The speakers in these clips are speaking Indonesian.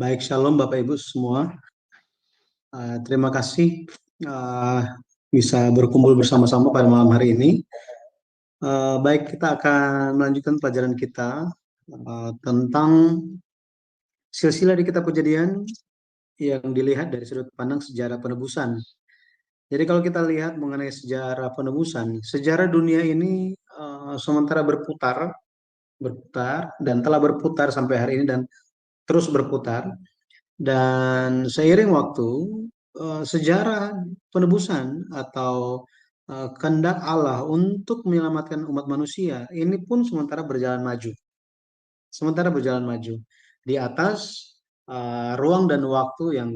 Baik, shalom Bapak Ibu semua. Terima kasih uh, bisa berkumpul bersama-sama pada malam hari ini. Baik, kita akan melanjutkan pelajaran kita tentang silsilah di Kitab Kejadian yang dilihat dari sudut pandang sejarah penebusan. Jadi kalau kita lihat mengenai sejarah penebusan, sejarah dunia ini sementara berputar dan telah berputar sampai hari ini dan terus berputar. Dan seiring waktu, sejarah penebusan atau kehendak Allah untuk menyelamatkan umat manusia ini pun sementara berjalan maju. Sementara berjalan maju di atas ruang dan waktu yang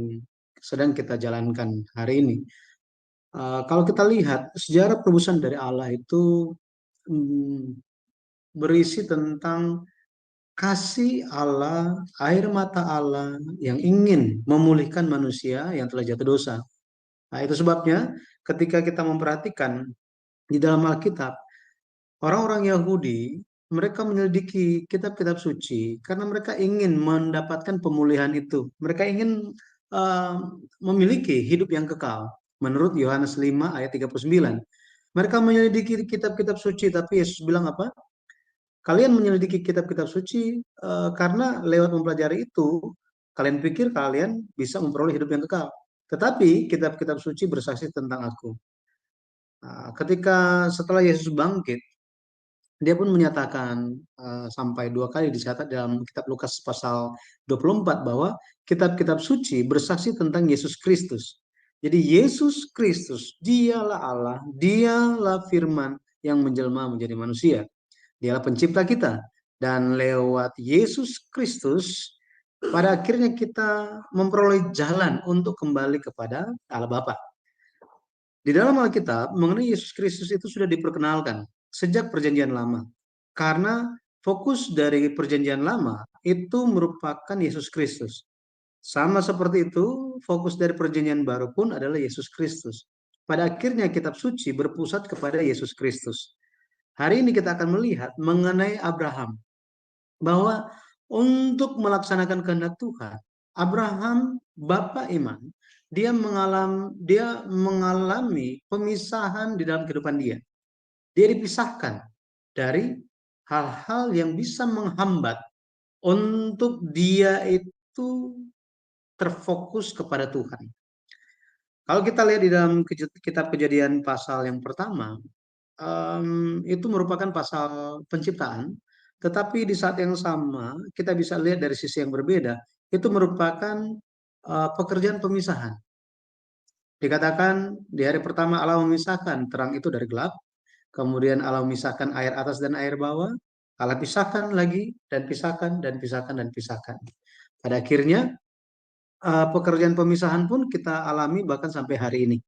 sedang kita jalankan hari ini. Kalau kita lihat sejarah penebusan dari Allah itu mm, berisi tentang kasih Allah, air mata Allah yang ingin memulihkan manusia yang telah jatuh dosa. Nah, itu sebabnya ketika kita memperhatikan di dalam Alkitab, orang-orang Yahudi, mereka menyelidiki kitab-kitab suci karena mereka ingin mendapatkan pemulihan itu. Mereka ingin uh, memiliki hidup yang kekal. Menurut Yohanes 5 ayat 39. Mereka menyelidiki kitab-kitab suci, tapi Yesus bilang apa? Kalian menyelidiki kitab-kitab suci karena lewat mempelajari itu, kalian pikir kalian bisa memperoleh hidup yang kekal. Tetapi kitab-kitab suci bersaksi tentang aku. Ketika setelah Yesus bangkit, dia pun menyatakan sampai dua kali dicatat dalam kitab Lukas pasal 24 bahwa kitab-kitab suci bersaksi tentang Yesus Kristus. Jadi Yesus Kristus, dialah Allah, dialah firman yang menjelma menjadi manusia. Dialah pencipta kita. Dan lewat Yesus Kristus, pada akhirnya kita memperoleh jalan untuk kembali kepada Allah Bapa. Di dalam Alkitab, mengenai Yesus Kristus itu sudah diperkenalkan sejak Perjanjian Lama. Karena fokus dari Perjanjian Lama itu merupakan Yesus Kristus. Sama seperti itu, fokus dari Perjanjian Baru pun adalah Yesus Kristus. Pada akhirnya kitab suci berpusat kepada Yesus Kristus. Hari ini kita akan melihat mengenai Abraham, bahwa untuk melaksanakan kehendak Tuhan, Abraham, bapa iman, dia mengalami pemisahan di dalam kehidupan dia. Dia dipisahkan dari hal-hal yang bisa menghambat untuk dia itu terfokus kepada Tuhan. Kalau kita lihat di dalam kitab Kejadian pasal yang pertama, itu merupakan pasal penciptaan, tetapi di saat yang sama kita bisa lihat dari sisi yang berbeda, itu merupakan pekerjaan pemisahan. Dikatakan di hari pertama Allah memisahkan terang itu dari gelap, kemudian Allah memisahkan air atas dan air bawah, Allah pisahkan lagi dan pisahkan dan pisahkan dan pisahkan. Pada akhirnya pekerjaan pemisahan pun kita alami bahkan sampai hari ini.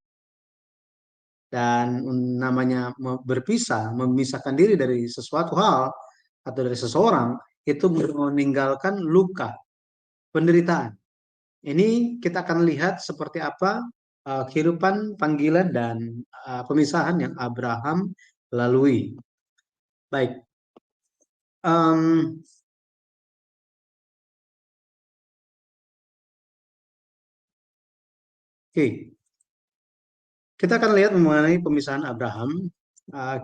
Dan namanya berpisah, memisahkan diri dari sesuatu hal atau dari seseorang, itu meninggalkan luka, penderitaan. Ini kita akan lihat seperti apa kehidupan panggilan dan pemisahan yang Abraham lalui. Baik. Oke. Kita akan lihat mengenai pemisahan Abraham.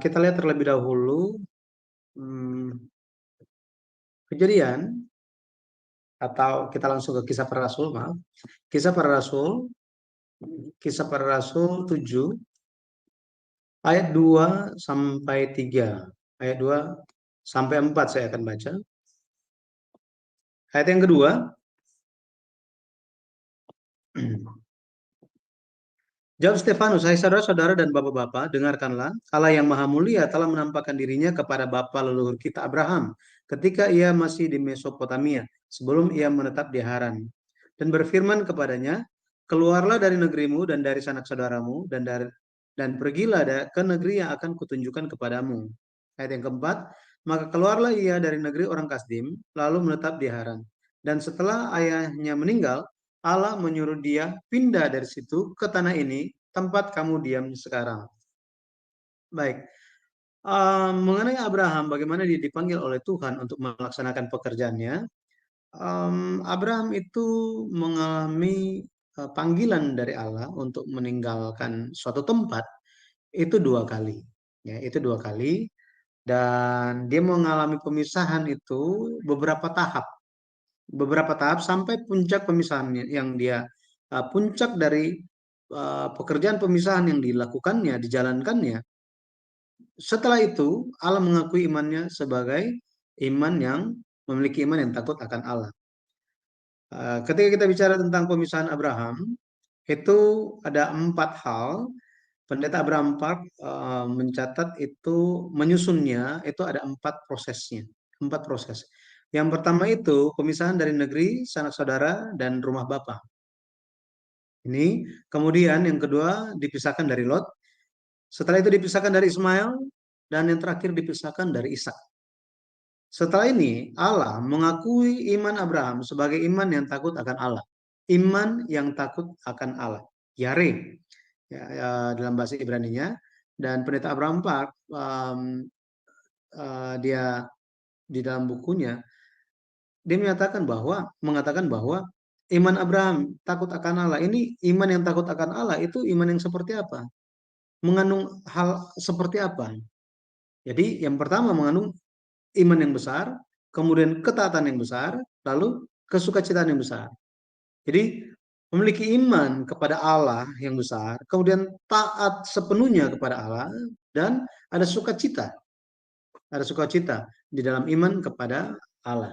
Kita lihat terlebih dahulu Kejadian, atau kita langsung ke Kisah Para Rasul, maaf. Kisah Para Rasul 7 ayat 2 sampai 3. Ayat 2 sampai 4 saya akan baca. Ayat yang kedua, jawab Stefanus, hai saudara-saudara dan bapak-bapak, dengarkanlah, Allah yang maha mulia telah menampakkan dirinya kepada bapa leluhur kita Abraham ketika ia masih di Mesopotamia, sebelum ia menetap di Haran. Dan berfirman kepadanya, keluarlah dari negerimu dan dari sanak saudaramu, dan pergilah ke negeri yang akan kutunjukkan kepadamu. Ayat yang keempat, maka keluarlah ia dari negeri orang Kasdim, lalu menetap di Haran. Dan setelah ayahnya meninggal, Allah menyuruh dia pindah dari situ ke tanah ini, tempat kamu diam sekarang. Baik, mengenai Abraham, bagaimana dia dipanggil oleh Tuhan untuk melaksanakan pekerjaannya. Abraham itu mengalami panggilan dari Allah untuk meninggalkan suatu tempat itu dua kali. Ya, itu dua kali. Dan dia mengalami pemisahan itu beberapa tahap. Beberapa tahap sampai puncak pemisahan yang dia puncak dari pekerjaan pemisahan yang dilakukannya, dijalankannya. Setelah itu Allah mengakui imannya sebagai iman yang memiliki iman yang takut akan Allah. Ketika kita bicara tentang pemisahan Abraham, itu ada empat hal. Pendeta Abraham Park mencatat itu menyusunnya itu ada empat prosesnya, empat proses. Yang pertama itu pemisahan dari negeri, sanak saudara, dan rumah bapa. Ini kemudian yang kedua dipisahkan dari Lot. Setelah itu dipisahkan dari Ismail, dan yang terakhir dipisahkan dari Ishak. Setelah ini Allah mengakui iman Abraham sebagai iman yang takut akan Allah. Iman yang takut akan Allah. Yare ya, dalam bahasa Ibrani-nya. Dan pendeta Abraham Park dia di dalam bukunya dia mengatakan bahwa iman Abraham takut akan Allah ini iman yang takut akan Allah itu iman yang seperti apa? Mengandung hal seperti apa? Jadi yang pertama mengandung iman yang besar, kemudian ketaatan yang besar, lalu kesukacitaan yang besar. Jadi memiliki iman kepada Allah yang besar, kemudian taat sepenuhnya kepada Allah, dan ada sukacita. Ada sukacita di dalam iman kepada Allah.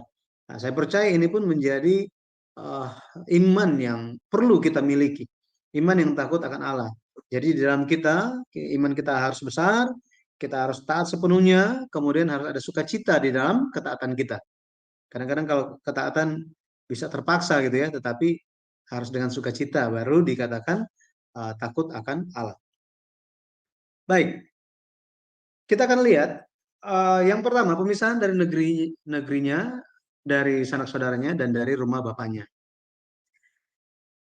Nah, saya percaya ini pun menjadi uh, iman yang perlu kita miliki. Iman yang takut akan Allah. Jadi di dalam kita, iman kita harus besar, kita harus taat sepenuhnya, kemudian harus ada sukacita di dalam ketaatan kita. Kadang-kadang kalau ketaatan bisa terpaksa gitu ya, tetapi harus dengan sukacita baru dikatakan takut akan Allah. Baik, kita akan lihat yang pertama pemisahan dari negerinya, dari sanak saudaranya dan dari rumah bapaknya.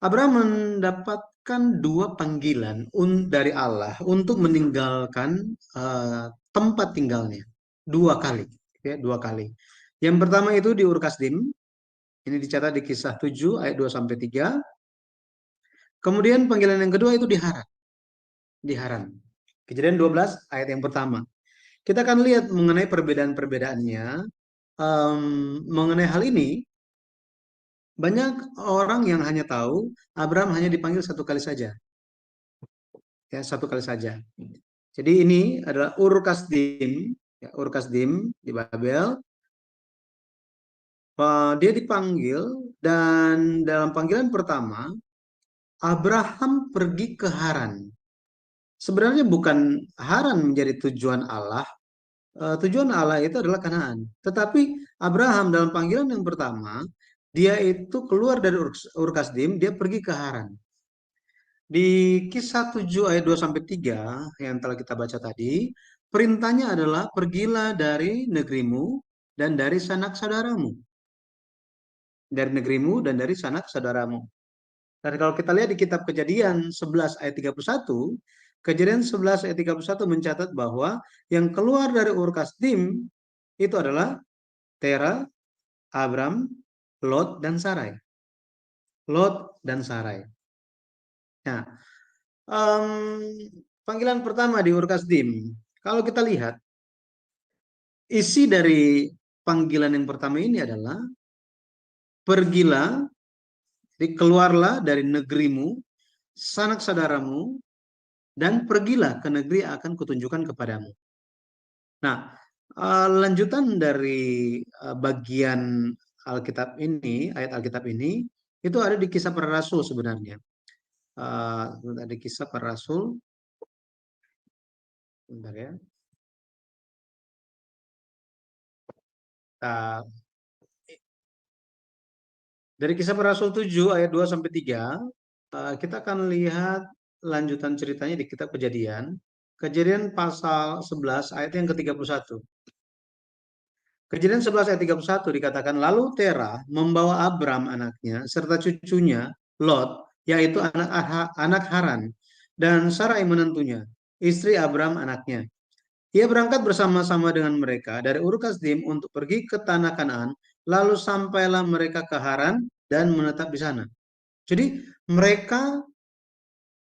Abraham mendapatkan dua panggilan dari Allah untuk meninggalkan tempat tinggalnya dua kali, ya, dua kali. Yang pertama itu di Ur Kasdim, ini dicatat di Kisah 7 ayat 2 sampai 3. Kemudian panggilan yang kedua itu di Haran. Kejadian 12 ayat yang pertama. Kita akan lihat mengenai perbedaan-perbedaannya. Mengenai hal ini, banyak orang yang hanya tahu Abraham hanya dipanggil satu kali saja. Ya, satu kali saja. Jadi ini adalah Ur Kasdim, ya, Ur Kasdim di Babel. Dia dipanggil dan dalam panggilan pertama, Abraham pergi ke Haran. Sebenarnya bukan Haran menjadi tujuan Allah. Tujuan Allah itu adalah Kanaan. Tetapi Abraham dalam panggilan yang pertama, dia itu keluar dari Ur Kasdim, dia pergi ke Haran. Di Kisah 7 ayat 2 sampai 3 yang telah kita baca tadi, perintahnya adalah pergilah dari negerimu dan dari sanak saudaramu. Dari negerimu dan dari sanak saudaramu. Dan kalau kita lihat di kitab Kejadian 11 ayat 31, Kejadian 11 ayat 31 mencatat bahwa yang keluar dari Ur Kasdim itu adalah Tera, Abram, Lot, dan Sarai. Lot dan Sarai. Nah, um, panggilan pertama di Ur Kasdim, kalau kita lihat, isi dari panggilan yang pertama ini adalah pergilah, keluarlah dari negerimu, sanak saudaramu, dan pergilah ke negeri yang akan kutunjukkan kepadamu. Nah, lanjutan dari bagian Alkitab ini, ayat Alkitab ini, itu ada di Kisah Para Rasul sebenarnya. Ada Kisah Para Rasul. Bentar ya. Uh, dari Kisah Para Rasul 7 ayat 2 sampai 3, kita akan lihat lanjutan ceritanya di kitab Kejadian. Kejadian pasal 11 ayat yang ke-31. Kejadian 11 ayat 31 dikatakan, lalu Tera membawa Abram anaknya serta cucunya Lot, yaitu anak Haran, dan Sarai menantunya, istri Abram anaknya. Ia berangkat bersama-sama dengan mereka dari Ur Kasdim untuk pergi ke tanah Kanaan lalu sampailah mereka ke Haran dan menetap di sana. Jadi mereka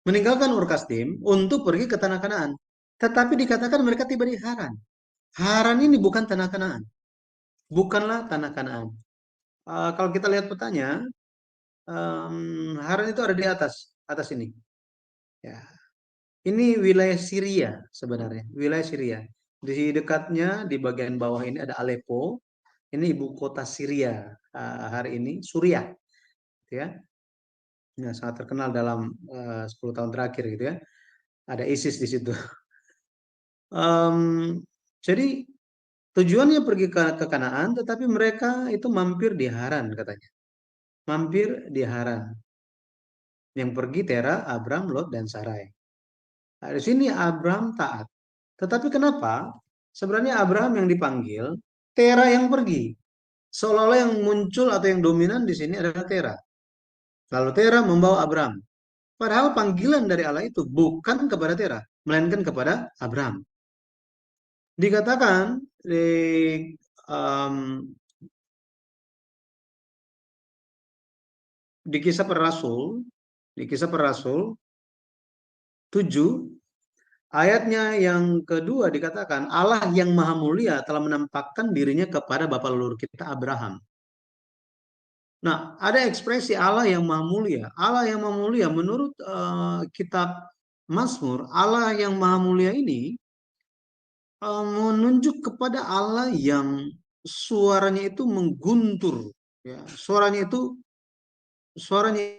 meninggalkan Ur Kasdim untuk pergi ke tanah Kanaan. Tetapi dikatakan mereka tiba di Haran. Haran ini bukan tanah Kanaan. Bukanlah tanah Kanaan. Kalau kita lihat petanya, Haran itu ada di atas ini. Ya, ini wilayah Syria sebenarnya, wilayah Syria. Di dekatnya di bagian bawah ini ada Aleppo. Ini ibu kota Syria hari ini, Suriah, gitu ya. Nah, sangat terkenal dalam 10 tahun terakhir gitu ya. Ada ISIS di situ. Em, jadi tujuannya pergi ke Kanaan, tetapi mereka itu mampir di Haran katanya. Mampir di Haran. Yang pergi Tera, Abram, Lot, dan Sarai. Nah, di sini Abram taat. Tetapi kenapa? Sebenarnya Abraham yang dipanggil, Tera yang pergi. Seolah-olah yang muncul atau yang dominan di sini adalah Tera. Lalu Tera membawa Abraham. Padahal panggilan dari Allah itu bukan kepada Tera, melainkan kepada Abraham. Dikatakan um, di kisah para rasul, di kisah para rasul 7 ayatnya yang kedua dikatakan Allah yang maha mulia telah menampakkan dirinya kepada bapa leluhur kita Abraham. Nah, ada ekspresi Allah yang maha mulia. Allah yang maha mulia menurut kitab Mazmur, Allah yang maha mulia ini menunjuk kepada Allah yang suaranya itu mengguntur, ya. Suaranya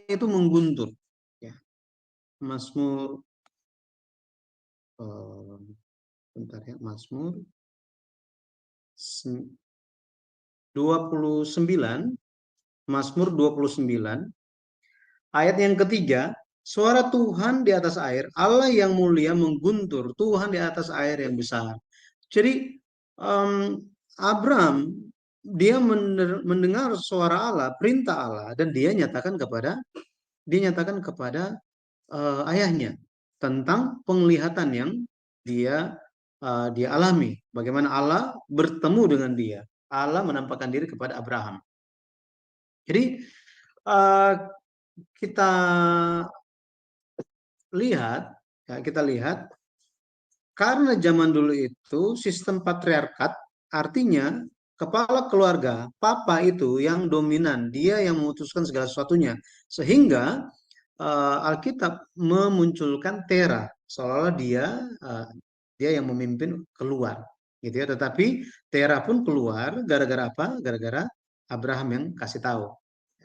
itu mengguntur, ya. Mazmur eh, bentar ya, Mazmur 29, Mazmur 29 ayat yang ketiga, suara Tuhan di atas air, Allah yang mulia mengguntur, Tuhan di atas air yang besar. Jadi um, Abraham dia mendengar suara Allah, perintah Allah, dan dia nyatakan kepada ayahnya tentang penglihatan yang dia alami. Bagaimana Allah bertemu dengan dia. Allah menampakkan diri kepada Abraham. Jadi uh, kita lihat karena zaman dulu itu sistem patriarkat, artinya kepala keluarga, papa itu yang dominan, dia yang memutuskan segala sesuatunya. Sehingga Alkitab memunculkan Tera, seolah-olah dia yang memimpin keluar, gitu ya. Tetapi Tera pun keluar gara-gara apa? Gara-gara Abraham yang kasih tahu.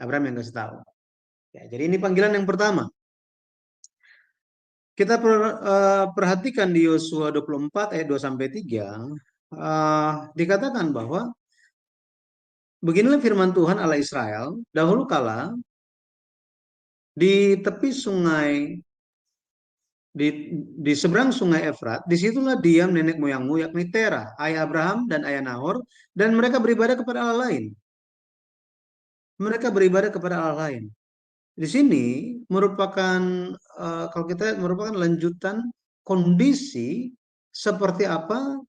Abraham yang kasih tahu. Ya, jadi ini panggilan yang pertama. Kita perhatikan di Yosua 24 ayat 2 sampai 3, dikatakan bahwa beginilah firman Tuhan Allah Israel, dahulu kala di tepi sungai di, di seberang sungai Efrat, disitulah diam nenek moyangmu yakni Tera, ayah Abraham dan ayah Nahor, dan mereka beribadah kepada Allah lain. Mereka beribadah kepada Allah lain. Di sini merupakan kalau kita lihat merupakan lanjutan kondisi seperti apa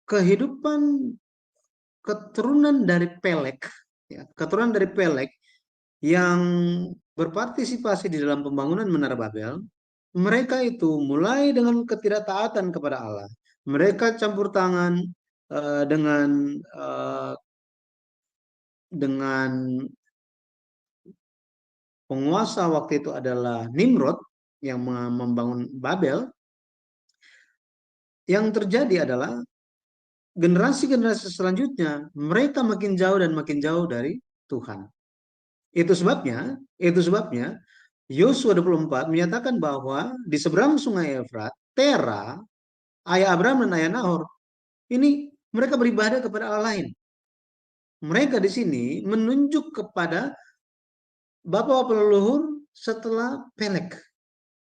kehidupan keturunan dari Pelek, ya, keturunan dari Pelek yang berpartisipasi di dalam pembangunan Menara Babel. Mereka itu mulai dengan ketidaktaatan kepada Allah. Mereka campur tangan dengan dengan penguasa waktu itu adalah Nimrod yang membangun Babel. Yang terjadi adalah generasi-generasi selanjutnya mereka makin jauh dan makin jauh dari Tuhan. Itu sebabnya Yosua 24 menyatakan bahwa di seberang sungai Efrat, Tera, ayah Abraham dan ayah Nahor, ini mereka beribadah kepada Allah lain. Mereka di sini menunjuk kepada bapak-bapak leluhur setelah Pelek.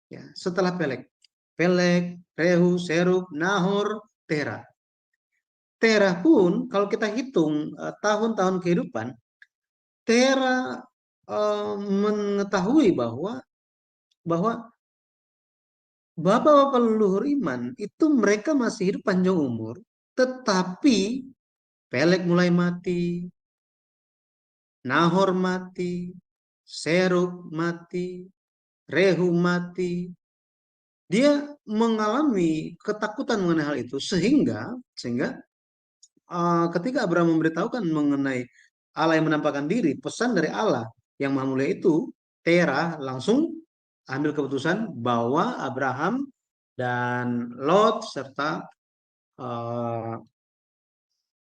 Ya, setelah Pelek. Pelek, Rehu, Serug, Nahor, Tera. Tera pun kalau kita hitung tahun-tahun kehidupan, Tera mengetahui bahwa bapak-bapak leluhur iman itu mereka masih hidup panjang umur, tetapi Peleg mulai mati, Nahor mati, Serug mati, Rehu mati. Dia mengalami ketakutan mengenai hal itu sehingga ketika Abraham memberitahukan mengenai Allah yang menampakkan diri, pesan dari Allah yang Maha Mulia itu, Terah langsung ambil keputusan bahwa Abraham dan Lot serta uh,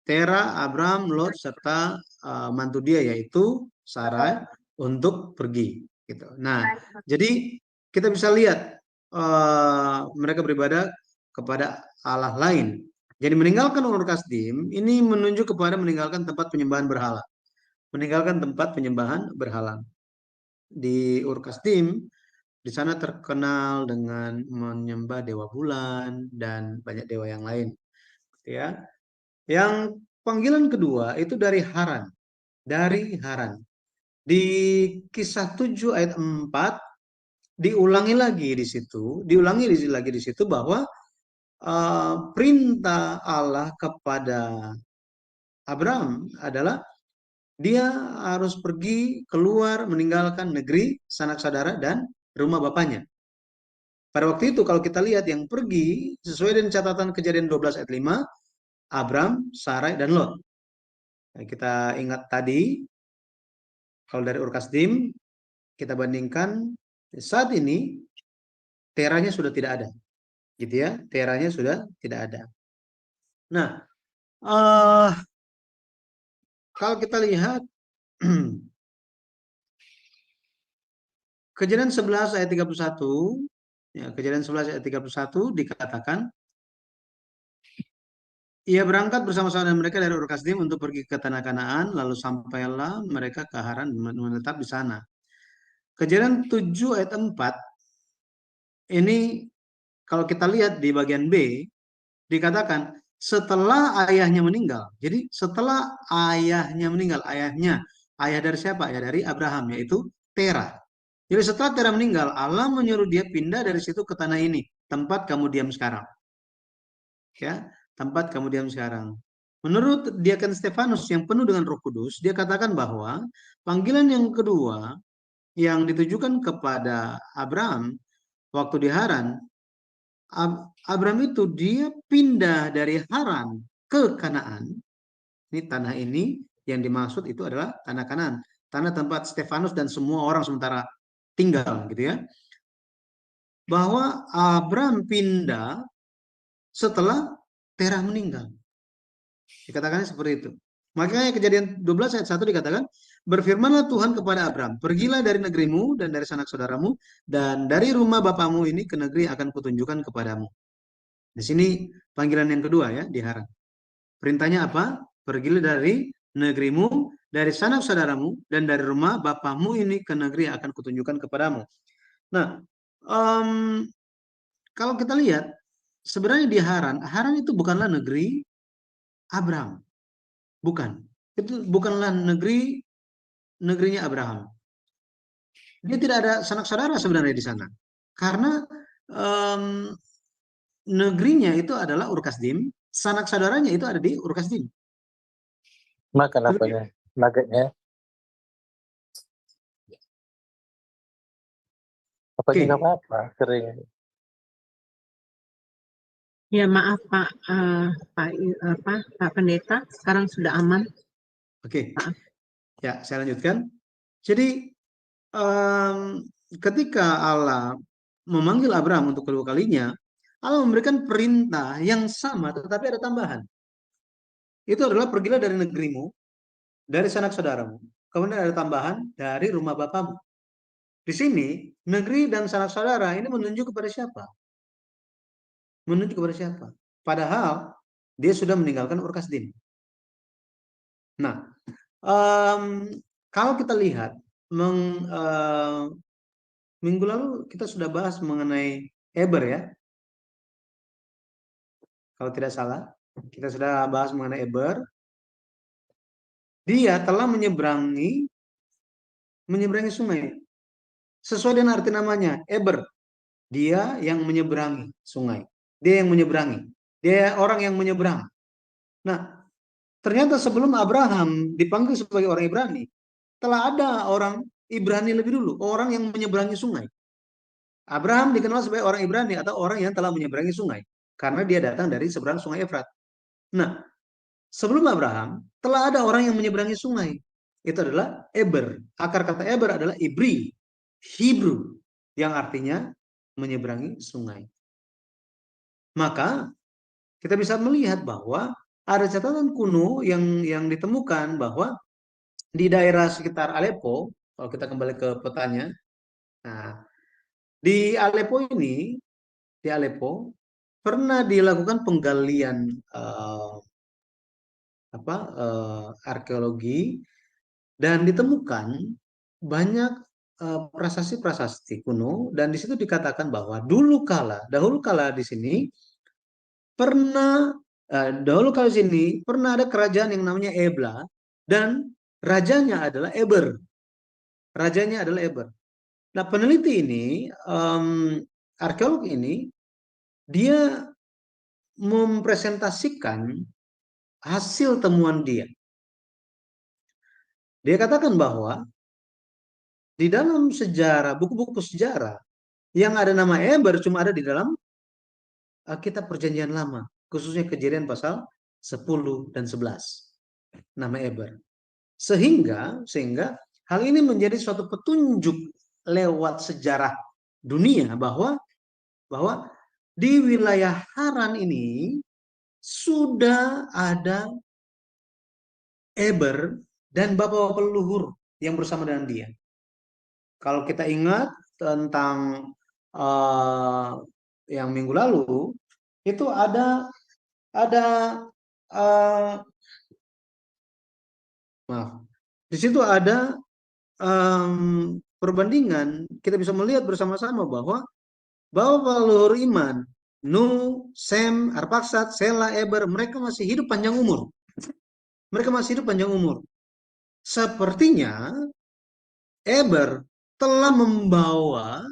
Terah, Abraham, Lot serta mantu dia yaitu Sarai untuk pergi. Gitu. Nah, jadi kita bisa lihat mereka beribadah kepada Allah lain. Jadi meninggalkan Ur Kasdim ini menunjuk kepada meninggalkan tempat penyembahan berhala. Meninggalkan tempat penyembahan berhala. Di Ur Kasdim, di sana terkenal dengan menyembah dewa bulan dan banyak dewa yang lain. Ya, yang panggilan kedua itu dari Haran. Dari Haran. Di kisah 7 ayat 4 diulangi lagi di situ, lagi di situ bahwa perintah Allah kepada Abraham adalah dia harus pergi keluar meninggalkan negeri sanak saudara dan rumah bapaknya. Pada waktu itu kalau kita lihat yang pergi sesuai dengan catatan Kejadian 12 ayat 5, Abram, Sarai, dan Lot. Nah, kita ingat tadi, kalau dari Ur Kasdim, kita bandingkan saat ini, teranya sudah tidak ada. Gitu ya, teranya sudah tidak ada. Nah, kalau kita lihat, Kejadian 11 ayat 31, ya, Kejadian 11 ayat 31 dikatakan, ia berangkat bersama-sama mereka dari Ur Kasdim untuk pergi ke tanah Kanaan, lalu sampailah mereka ke Haran menetap di sana. Kejadian 7 ayat 4 ini kalau kita lihat di bagian B dikatakan setelah ayahnya meninggal. Jadi setelah ayahnya meninggal, ayah dari siapa? Ayah dari Abraham yaitu Terah. Jadi setelah Terah meninggal, Allah menyuruh dia pindah dari situ ke tanah ini, tempat kamu diam sekarang. Ya, tempat kamu diam sekarang. Menurut Diaken Stefanus yang penuh dengan Roh Kudus, dia katakan bahwa panggilan yang kedua yang ditujukan kepada Abraham waktu di Haran, Abraham itu dia pindah dari Haran ke Kanaan. Ini tanah ini yang dimaksud itu adalah tanah Kanaan, tanah tempat Stefanus dan semua orang sementara tinggal, gitu ya. Bahwa Abraham pindah setelah Terah meninggal. Dikatakannya seperti itu. Makanya Kejadian 12 ayat 1 dikatakan, berfirmanlah Tuhan kepada Abraham, pergilah dari negerimu dan dari sanak saudaramu dan dari rumah bapamu ini ke negeri akan kutunjukkan kepadamu. Di sini panggilan yang kedua ya, di Haran. Perintahnya apa? Pergilah dari negerimu, dari sanak saudaramu dan dari rumah bapamu ini ke negeri akan kutunjukkan kepadamu. Nah, kalau kita lihat sebenarnya di Haran, Haran itu bukanlah negeri Abraham. Bukan. Itu bukanlah negerinya Abraham. Dia tidak ada sanak saudara sebenarnya di sana. Karena um, negerinya itu adalah Ur Kasdim, sanak saudaranya itu ada di Ur Kasdim. Makan apanya? Nuggetnya? Apanya nggak apa-apa, kering. Ya maaf Pak Pendeta, sekarang sudah aman. Oke, ya saya lanjutkan. Jadi ketika Allah memanggil Abraham untuk kedua kalinya, Allah memberikan perintah yang sama, tetapi ada tambahan. Itu adalah pergilah dari negerimu, dari sanak saudaramu. Kemudian ada tambahan dari rumah bapamu. Di sini, negeri dan sanak saudara ini menunjuk kepada siapa? Menunjuk kepada siapa? Padahal dia sudah meninggalkan Ur Kasdim. Nah, kalau kita lihat, minggu lalu kita sudah bahas mengenai Eber ya. Kalau tidak salah, kita sudah bahas mengenai Eber. Dia telah menyeberangi sungai. Sesuai dengan arti namanya, Eber. Dia yang menyeberangi sungai. Dia yang menyeberangi. Dia orang yang menyeberang. Nah, ternyata sebelum Abraham dipanggil sebagai orang Ibrani, telah ada orang Ibrani lebih dulu, orang yang menyeberangi sungai. Abraham dikenal sebagai orang Ibrani atau orang yang telah menyeberangi sungai, karena dia datang dari seberang sungai Efrat. Nah, sebelum Abraham, telah ada orang yang menyeberangi sungai. Itu adalah Eber. Akar kata Eber adalah Ibri, Hebrew, yang artinya menyeberangi sungai. Maka kita bisa melihat bahwa ada catatan kuno yang ditemukan bahwa di daerah sekitar Aleppo, kalau kita kembali ke petanya, nah, di Aleppo ini, di Aleppo pernah dilakukan penggalian arkeologi dan ditemukan banyak prasasti-prasasti kuno, dan di situ dikatakan bahwa dahulu kala di sini pernah ada kerajaan yang namanya Ebla, dan rajanya adalah Eber. Rajanya adalah Eber. Nah, peneliti ini, arkeolog ini, dia mempresentasikan hasil temuan dia. Dia katakan bahwa di dalam sejarah, buku-buku sejarah, yang ada nama Eber cuma ada di dalam kitab Perjanjian Lama, khususnya Kejadian pasal 10 dan 11. Nama Eber. Sehingga hal ini menjadi suatu petunjuk lewat sejarah dunia bahwa di wilayah Haran ini sudah ada Eber dan bapak-bapak leluhur yang bersama dengan dia. Kalau kita ingat tentang yang minggu lalu, itu ada di situ ada perbandingan. Kita bisa melihat bersama-sama bahwa leluhur iman, Nuh, Sem, Arpaksad, Sela, Eber, mereka masih hidup panjang umur. Mereka masih hidup panjang umur. Sepertinya Eber telah membawa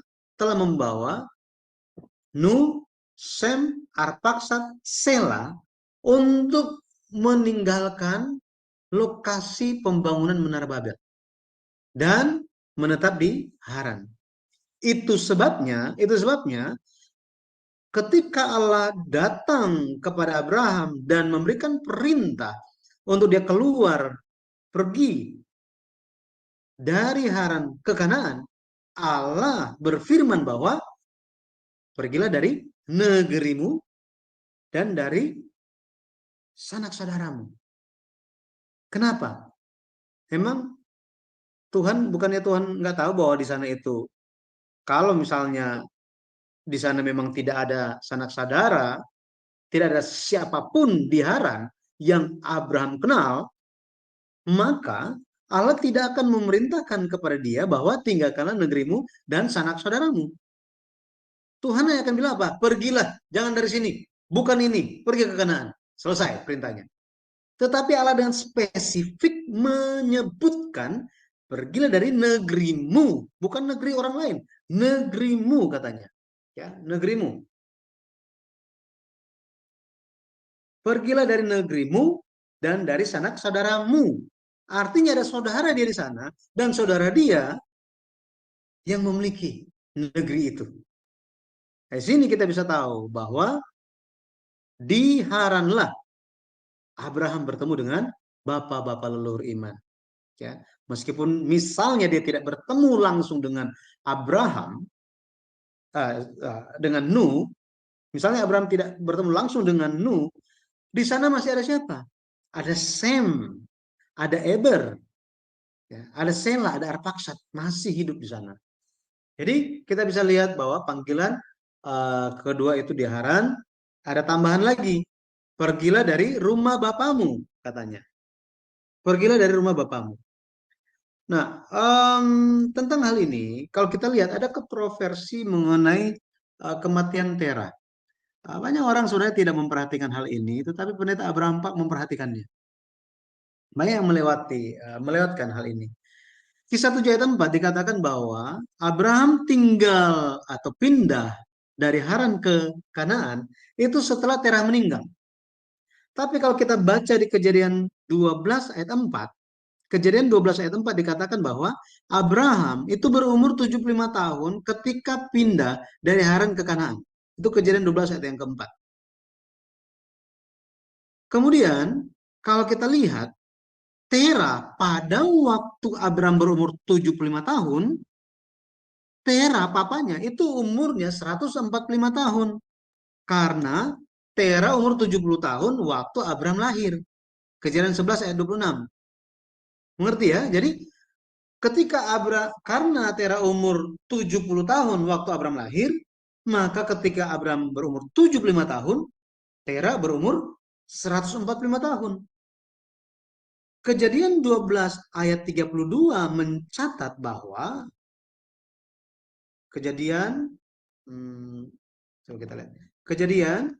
Nuh, Sem, Arpaksad, Sela untuk meninggalkan lokasi pembangunan Menara Babel dan menetap di Haran. Itu sebabnya ketika Allah datang kepada Abraham dan memberikan perintah untuk dia keluar pergi dari Haran ke Kanaan, Allah berfirman bahwa pergilah dari negerimu dan dari sanak saudaramu. Kenapa? Emang bukannya Tuhan nggak tahu bahwa di sana itu, kalau misalnya di sana memang tidak ada sanak saudara, tidak ada siapapun di Haran yang Abraham kenal, maka Allah tidak akan memerintahkan kepada dia bahwa tinggalkanlah negerimu dan sanak saudaramu. Tuhan yang akan bilang apa? Pergilah, jangan dari sini, bukan ini, pergi ke Kanaan. Selesai perintahnya. Tetapi Allah dengan spesifik menyebutkan, pergilah dari negerimu, bukan negeri orang lain, negerimu katanya. Ya, negerimu. Pergilah dari negerimu dan dari sanak saudaramu. Artinya ada saudara dia di sana, dan saudara dia yang memiliki negeri itu. Di sini kita bisa tahu bahwa di Haranlah Abraham bertemu dengan bapak-bapak leluhur iman. Ya, meskipun misalnya dia tidak bertemu langsung dengan Abraham, dengan Nuh, misalnya Abraham tidak bertemu langsung dengan Nuh, di sana masih ada siapa? Ada Sem, ada Eber, ya, ada Sela, ada Arpaksad, masih hidup di sana. Jadi kita bisa lihat bahwa panggilan kedua itu di Haran. Ada tambahan lagi, pergilah dari rumah bapamu, katanya. Pergilah dari rumah bapamu. Nah, tentang hal ini, kalau kita lihat ada kontroversi mengenai kematian Tera. Banyak orang sebenarnya tidak memperhatikan hal ini, tetapi pendeta Abraham Pak memperhatikannya. Banyak yang melewatkan hal ini. Kisah 7 ayat 4 dikatakan bahwa Abraham tinggal atau pindah dari Haran ke Kanaan itu setelah Terah meninggal. Tapi kalau kita baca di Kejadian 12 ayat 4, Kejadian 12 ayat 4 dikatakan bahwa Abraham itu berumur 75 tahun ketika pindah dari Haran ke Kanaan. Itu Kejadian 12 ayat yang keempat. Kemudian kalau kita lihat Tera pada waktu Abraham berumur 75 tahun, Tera papanya itu umurnya 145 tahun. Karena Tera umur 70 tahun waktu Abraham lahir. Kejadian 11 ayat 26. Mengerti ya? Jadi ketika karena Tera umur 70 tahun waktu Abraham lahir, maka ketika Abraham berumur 75 tahun, Tera berumur 145 tahun. Kejadian 12 ayat 32 mencatat bahwa Kejadian coba kita lihat. Kejadian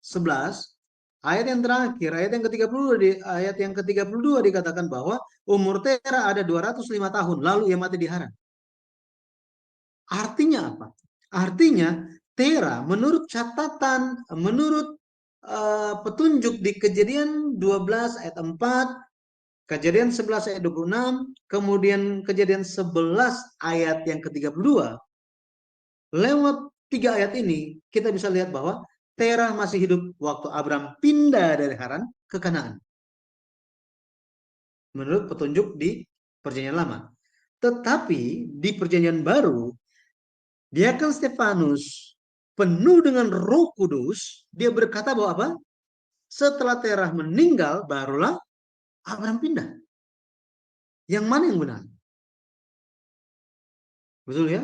11 ayat yang terakhir, ayat yang ke-32 dikatakan bahwa umur Tera ada 205 tahun lalu ia mati di Haran. Artinya apa? Artinya Tera menurut catatan, menurut petunjuk di Kejadian 12 ayat 4, Kejadian 11 ayat 26, kemudian Kejadian 11 ayat yang ke-32. Lewat 3 ayat ini kita bisa lihat bahwa Tera masih hidup waktu Abraham pindah dari Haran ke Kanaan. Menurut petunjuk di Perjanjian Lama. Tetapi di Perjanjian Baru, Diakon Stefanus penuh dengan Roh Kudus, dia berkata bahwa apa? Setelah Tera meninggal, barulah Abraham pindah. Yang mana yang benar? Betul ya?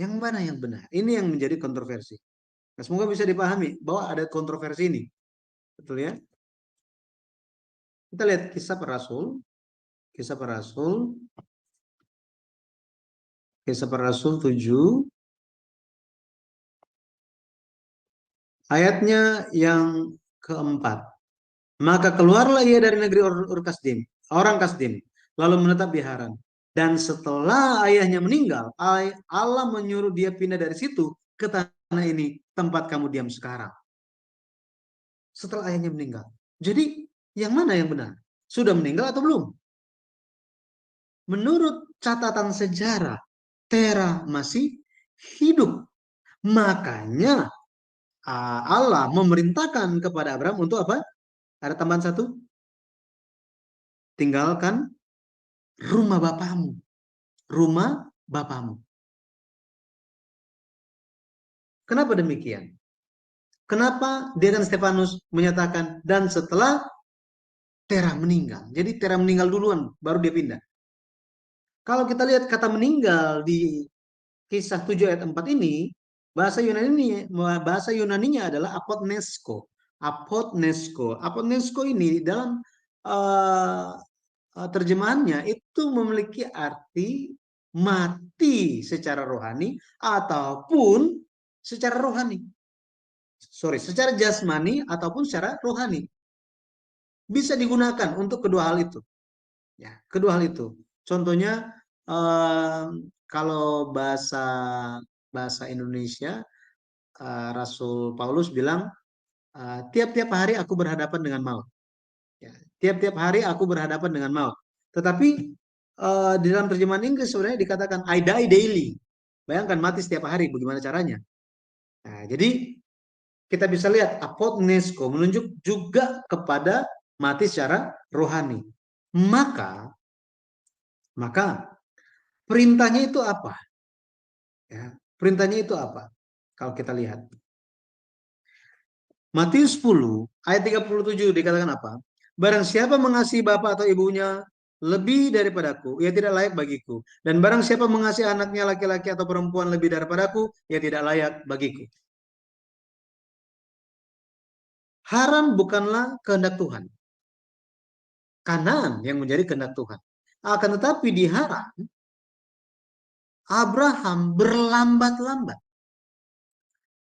Yang mana yang benar? Ini yang menjadi kontroversi. Nah, semoga bisa dipahami bahwa ada kontroversi ini. Betul ya? Kita lihat Kisah Para Rasul. Kisah Para Rasul. Kisah Para Rasul 7. Ayatnya yang keempat. Maka keluarlah ia dari negeri orang Kasdim, lalu menetap di Haran. Dan setelah ayahnya meninggal, Allah menyuruh dia pindah dari situ ke tanah ini, tempat kamu diam sekarang. Setelah ayahnya meninggal. Jadi, yang mana yang benar? Sudah meninggal atau belum? Menurut catatan sejarah, Tera masih hidup. Makanya Allah memerintahkan kepada Abraham untuk apa? Ada tambahan satu. Tinggalkan rumah bapamu. Rumah bapamu. Kenapa demikian? Kenapa Diakon Stefanus menyatakan dan setelah Tera meninggal. Jadi Tera meninggal duluan, baru dia pindah. Kalau kita lihat kata meninggal di Kisah 7 ayat 4 ini, bahasa Yunaninya adalah apotnesko. Apotnesko ini dalam terjemahannya itu memiliki arti mati secara rohani ataupun secara rohani. Secara jasmani ataupun secara rohani. Bisa digunakan untuk kedua hal itu. Ya, kedua hal itu. Contohnya kalau bahasa Indonesia, Rasul Paulus bilang, tiap-tiap hari aku berhadapan dengan maut. Ya, tiap-tiap hari aku berhadapan dengan maut. Tetapi di dalam terjemahan Inggris sebenarnya dikatakan I die daily. Bayangkan mati setiap hari, bagaimana caranya? Nah, jadi kita bisa lihat apotnesko menunjuk juga kepada mati secara rohani. Maka perintahnya itu apa? Ya, perintahnya itu apa? Kalau kita lihat. Matius 10 ayat 37 dikatakan apa? Barang siapa mengasihi bapak atau ibunya lebih daripadaku, ia tidak layak bagiku. Dan barang siapa mengasihi anaknya laki-laki atau perempuan lebih daripadaku, ia tidak layak bagiku. Haran bukanlah kehendak Tuhan. Kanaan yang menjadi kehendak Tuhan. Akan tetapi di Haran, Abraham berlambat-lambat.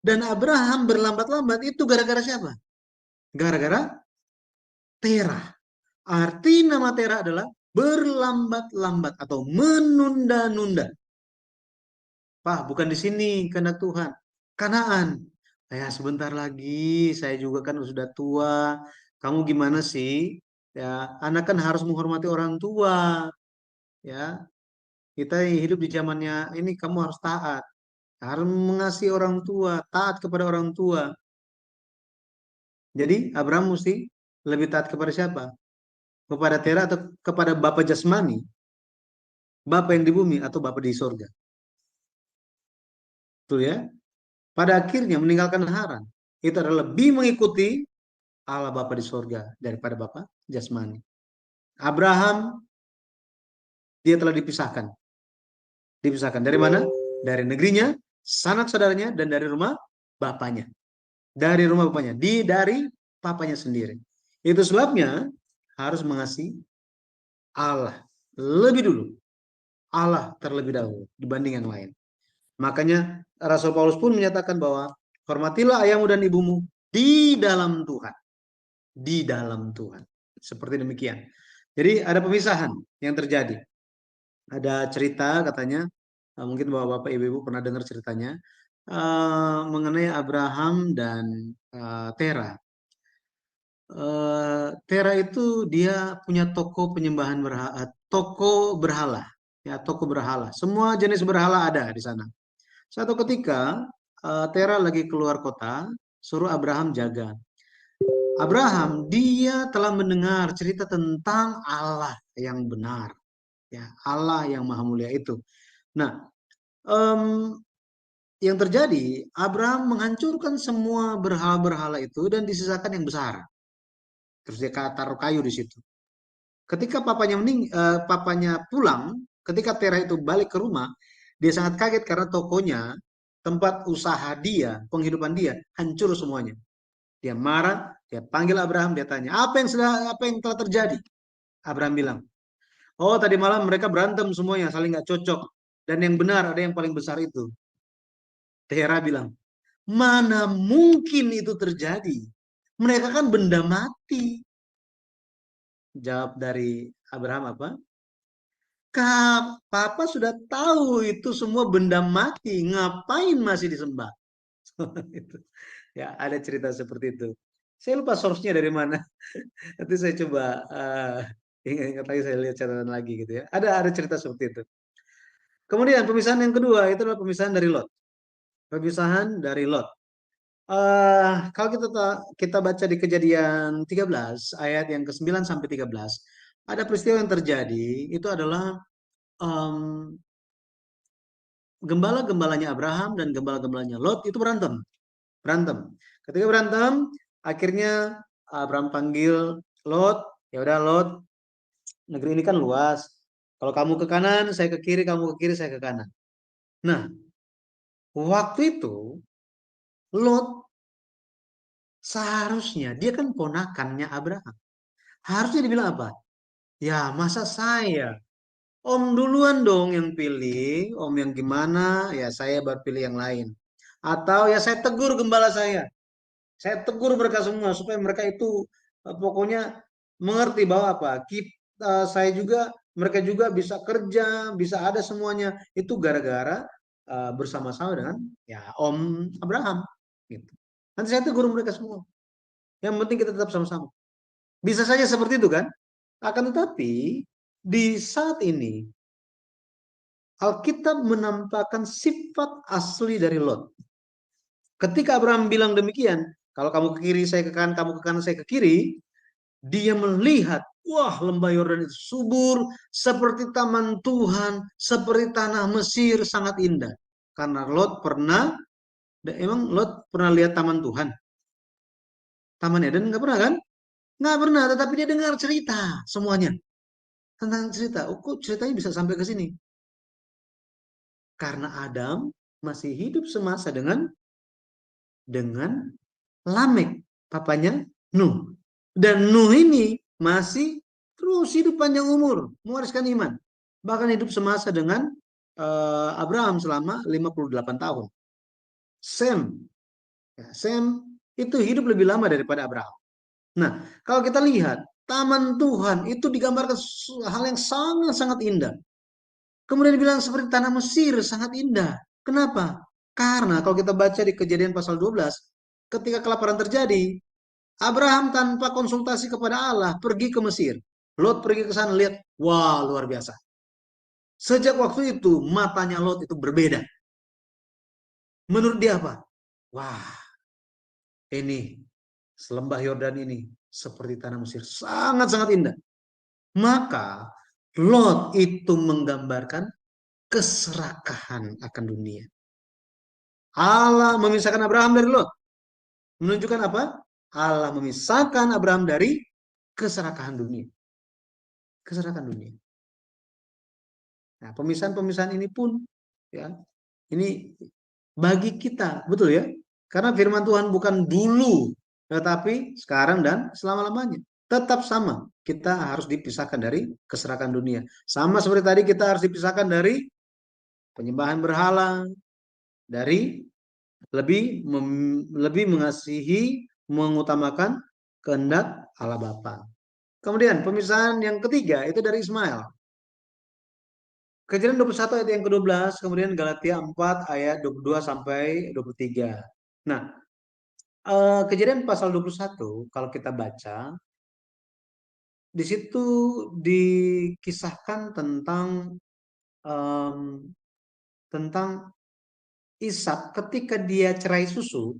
Dan Abraham berlambat-lambat itu gara-gara siapa? Gara-gara Tera. Arti nama Tera adalah berlambat-lambat atau menunda-nunda. Pak, bukan di sini kehendak Tuhan. Kanaan. Ya sebentar lagi, saya juga kan sudah tua. Kamu gimana sih? Ya, anak kan harus menghormati orang tua. Ya, kita hidup di zamannya ini kamu harus taat. Harus mengasihi orang tua, taat kepada orang tua. Jadi Abraham mesti lebih taat kepada siapa? Kepada Tera atau kepada Bapa jasmani, Bapa yang di bumi atau Bapa di sorga. Betul ya? Pada akhirnya meninggalkan Haran. Itu adalah lebih mengikuti Allah Bapa di sorga daripada Bapa jasmani. Abraham, dia telah dipisahkan. Dipisahkan dari mana? Dari negerinya, sanak saudaranya, dan dari rumah bapaknya. Dari rumah bapaknya. Dari papanya sendiri. Itu sebabnya harus mengasihi Allah lebih dulu. Allah terlebih dahulu dibanding yang lain. Makanya Rasul Paulus pun menyatakan bahwa hormatilah ayahmu dan ibumu di dalam Tuhan. Di dalam Tuhan. Seperti demikian. Jadi ada pemisahan yang terjadi. Ada cerita katanya, mungkin bapak-bapak ibu-ibu pernah dengar ceritanya, mengenai Abraham dan Tera. Tera itu dia punya toko penyembahan berhala, toko berhala, ya toko berhala. Semua jenis berhala ada di sana. Suatu ketika Tera lagi keluar kota, suruh Abraham jaga. Abraham dia telah mendengar cerita tentang Allah yang benar, ya Allah yang maha mulia itu. Nah, em, yang terjadi Abraham menghancurkan semua berhala-berhala itu dan disisakan yang besar. Terus dia taruh kayu di situ. Ketika papanya pulang, ketika Tera itu balik ke rumah, dia sangat kaget karena tokonya, tempat usaha dia, penghidupan dia, hancur semuanya. Dia marah, dia panggil Abraham, dia tanya, apa yang telah terjadi? Abraham bilang, oh tadi malam mereka berantem semuanya, saling nggak cocok. Dan yang benar ada yang paling besar itu. Tera bilang, mana mungkin itu terjadi? Mereka kan benda mati. Jawab dari Abraham apa? Papa sudah tahu itu semua benda mati, ngapain masih disembah? Itu. Ya, ada cerita seperti itu. Saya lupa source-nya dari mana. Nanti saya coba ingat-ingat lagi, saya lihat catatan lagi gitu ya. Ada cerita seperti itu. Kemudian pemisahan yang kedua itu adalah pemisahan dari Lot. Pemisahan dari Lot. Kalau kita baca di Kejadian 13 ayat yang ke-9 sampai 13, ada peristiwa yang terjadi, itu adalah gembala-gembalanya Abraham dan gembala-gembalanya Lot itu berantem. Berantem. Ketika berantem, akhirnya Abraham panggil Lot, ya udah Lot, negeri ini kan luas. Kalau kamu ke kanan, saya ke kiri, kamu ke kiri, saya ke kanan. Nah, waktu itu Lot seharusnya dia kan ponakannya Abraham. Harusnya dibilang apa? Ya, masa saya? Om duluan dong yang pilih, om yang gimana, ya saya baru pilih yang lain. Atau ya saya tegur gembala saya. Saya tegur mereka semua supaya mereka itu pokoknya mengerti bahwa apa? Saya juga, mereka juga bisa kerja, bisa ada semuanya. Itu gara-gara bersama-sama dengan ya Om Abraham gitu. Nanti saya tegur mereka semua. Yang penting kita tetap sama-sama. Bisa saja seperti itu kan? Akan tetapi di saat ini Alkitab menampakkan sifat asli dari Lot. Ketika Abraham bilang demikian, kalau kamu ke kiri, saya ke kanan, kamu ke kanan, saya ke kiri, dia melihat, wah lembah Yordan itu subur, seperti taman Tuhan, seperti tanah Mesir, sangat indah. Karena emang Lot pernah lihat taman Tuhan? Taman Eden nggak pernah kan? Nggak pernah, tetapi dia dengar cerita semuanya. Tentang cerita, oh kok ceritanya bisa sampai ke sini? Karena Adam masih hidup semasa dengan Lamek, papanya Nuh. Dan Nuh ini masih terus hidup panjang umur, mewariskan iman. Bahkan hidup semasa dengan Abraham selama 58 tahun. Sem itu hidup lebih lama daripada Abraham. Nah, kalau kita lihat, taman Tuhan itu digambarkan hal yang sangat-sangat indah. Kemudian dibilang seperti tanah Mesir, sangat indah. Kenapa? Karena kalau kita baca di Kejadian pasal 12, ketika kelaparan terjadi, Abraham tanpa konsultasi kepada Allah pergi ke Mesir. Lot pergi ke sana, lihat, wah luar biasa. Sejak waktu itu matanya Lot itu berbeda. Menurut dia apa? Wah, ini selembah Yordan ini seperti tanah Mesir, sangat-sangat indah. Maka Lot itu menggambarkan keserakahan akan dunia. Allah memisahkan Abraham dari Lot. Menunjukkan apa? Allah memisahkan Abraham dari keserakahan dunia. Keserakahan dunia. Nah, pemisahan-pemisahan ini pun ya, ini bagi kita, betul ya? Karena firman Tuhan bukan dulu, tetapi sekarang dan selama-lamanya. Tetap sama, kita harus dipisahkan dari keserakahan dunia. Sama seperti tadi kita harus dipisahkan dari penyembahan berhala, dari lebih mengasihi, mengutamakan kehendak Allah Bapa. Kemudian pemisahan yang ketiga itu dari Ismail. Kejadian 21 ayat yang ke-12, kemudian Galatia 4 ayat 22 sampai 23. Nah, Kejadian pasal 21 kalau kita baca, di situ dikisahkan tentang Ishak ketika dia cerai susu.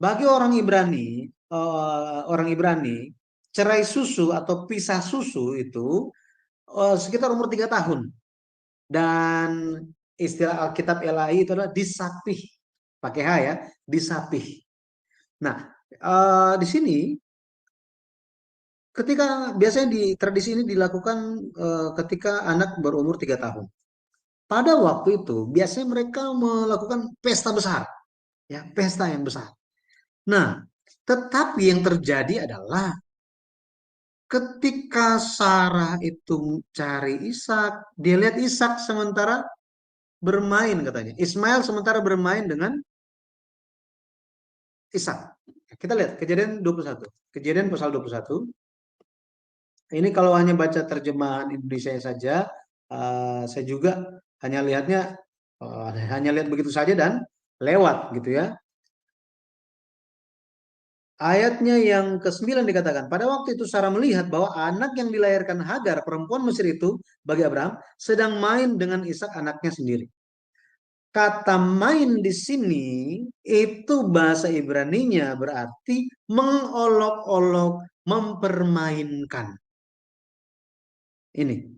Bagi orang Ibrani, cerai susu atau pisah susu itu sekitar umur 3 tahun. Dan istilah Alkitab LAI itu adalah disapih, pakai H ya, disapih. Nah, di sini ketika biasanya di tradisi ini dilakukan ketika anak berumur 3 tahun. Pada waktu itu biasanya mereka melakukan pesta besar, ya, pesta yang besar. Nah, tetapi yang terjadi adalah ketika Sarah itu cari Ishak, dia lihat Ishak sementara bermain katanya. Ismail sementara bermain dengan Ishak. Kita lihat Kejadian 21. Kejadian pasal 21. Ini kalau hanya baca terjemahan Indonesia saja, saya juga hanya lihatnya hanya lihat begitu saja dan lewat gitu ya. Ayatnya yang ke-9 dikatakan, pada waktu itu Sarah melihat bahwa anak yang dilahirkan Hagar, perempuan Mesir itu, bagi Abraham, sedang main dengan Ishak anaknya sendiri. Kata main di sini, itu bahasa Ibraninya berarti mengolok-olok, mempermainkan. Ini,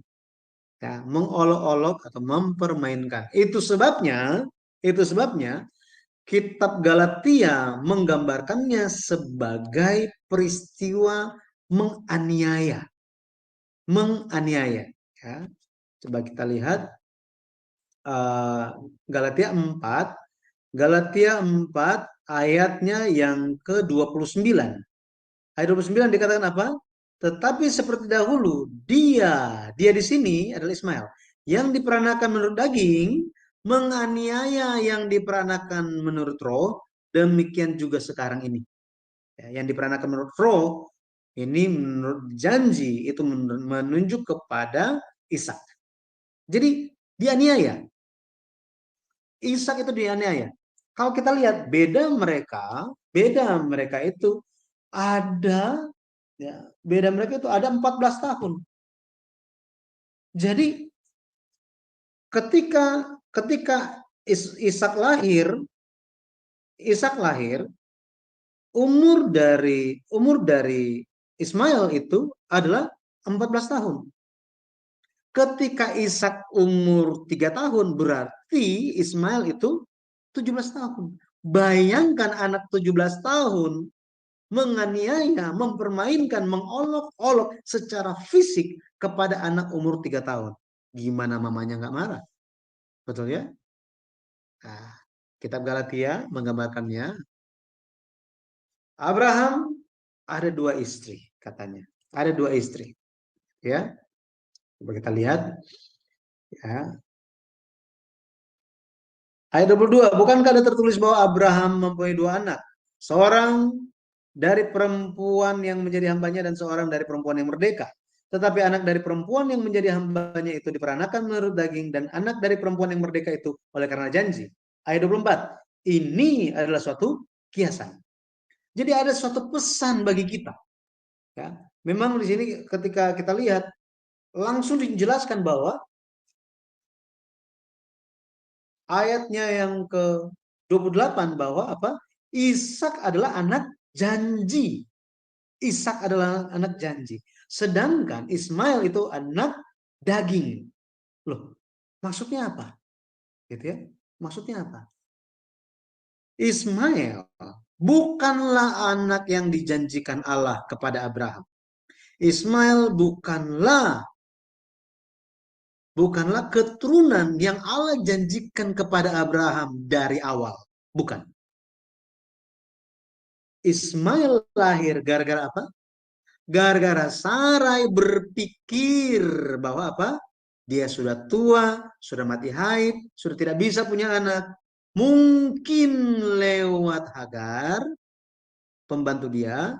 ya, mengolok-olok atau mempermainkan. Itu sebabnya, Kitab Galatia menggambarkannya sebagai peristiwa menganiaya. Menganiaya. Ya. Coba kita lihat Galatia 4. Galatia 4 ayatnya yang ke-29. Ayat 29 dikatakan apa? Tetapi seperti dahulu, dia di sini adalah Ismail, yang diperanakan menurut daging, menganiaya yang diperanakan menurut roh, demikian juga sekarang ini. Ya, yang diperanakan menurut roh, ini menurut janji, itu menunjuk kepada Ishak. Jadi dianiaya. Ishak itu dianiaya. Kalau kita lihat beda mereka itu ada, ya, beda mereka itu ada 14 tahun. Jadi ketika Ishak lahir, umur dari Ismail itu adalah 14 tahun. Ketika Ishak umur 3 tahun, berarti Ismail itu 17 tahun. Bayangkan anak 17 tahun menganiaya, mempermainkan, mengolok-olok secara fisik kepada anak umur 3 tahun. Gimana mamanya nggak marah? Betul ya? Nah, Kitab Galatia menggambarkannya. Abraham ada 2 istri katanya. Ada 2 istri. Ya. Coba kita lihat. Ya. Ayat 22. Bukankah ada tertulis bahwa Abraham mempunyai 2 anak? Seorang dari perempuan yang menjadi hambanya dan seorang dari perempuan yang merdeka. Tetapi anak dari perempuan yang menjadi hambanya itu diperanakan menurut daging, dan anak dari perempuan yang merdeka itu oleh karena janji. Ayat 24. Ini adalah suatu kiasan. Jadi ada suatu pesan bagi kita. Ya. Memang di sini ketika kita lihat langsung dijelaskan bahwa ayatnya yang ke-28 bahwa apa? Ishak adalah anak janji. Ishak adalah anak janji. Sedangkan Ismail itu anak daging. Loh, maksudnya apa? Gitu ya. Maksudnya apa? Ismail bukanlah anak yang dijanjikan Allah kepada Abraham. Ismail bukanlah keturunan yang Allah janjikan kepada Abraham dari awal. Bukan. Ismail lahir gara-gara apa? Gara-gara Sarai berpikir bahwa apa? Dia sudah tua, sudah mati haid, sudah tidak bisa punya anak. Mungkin lewat Hagar, pembantu dia,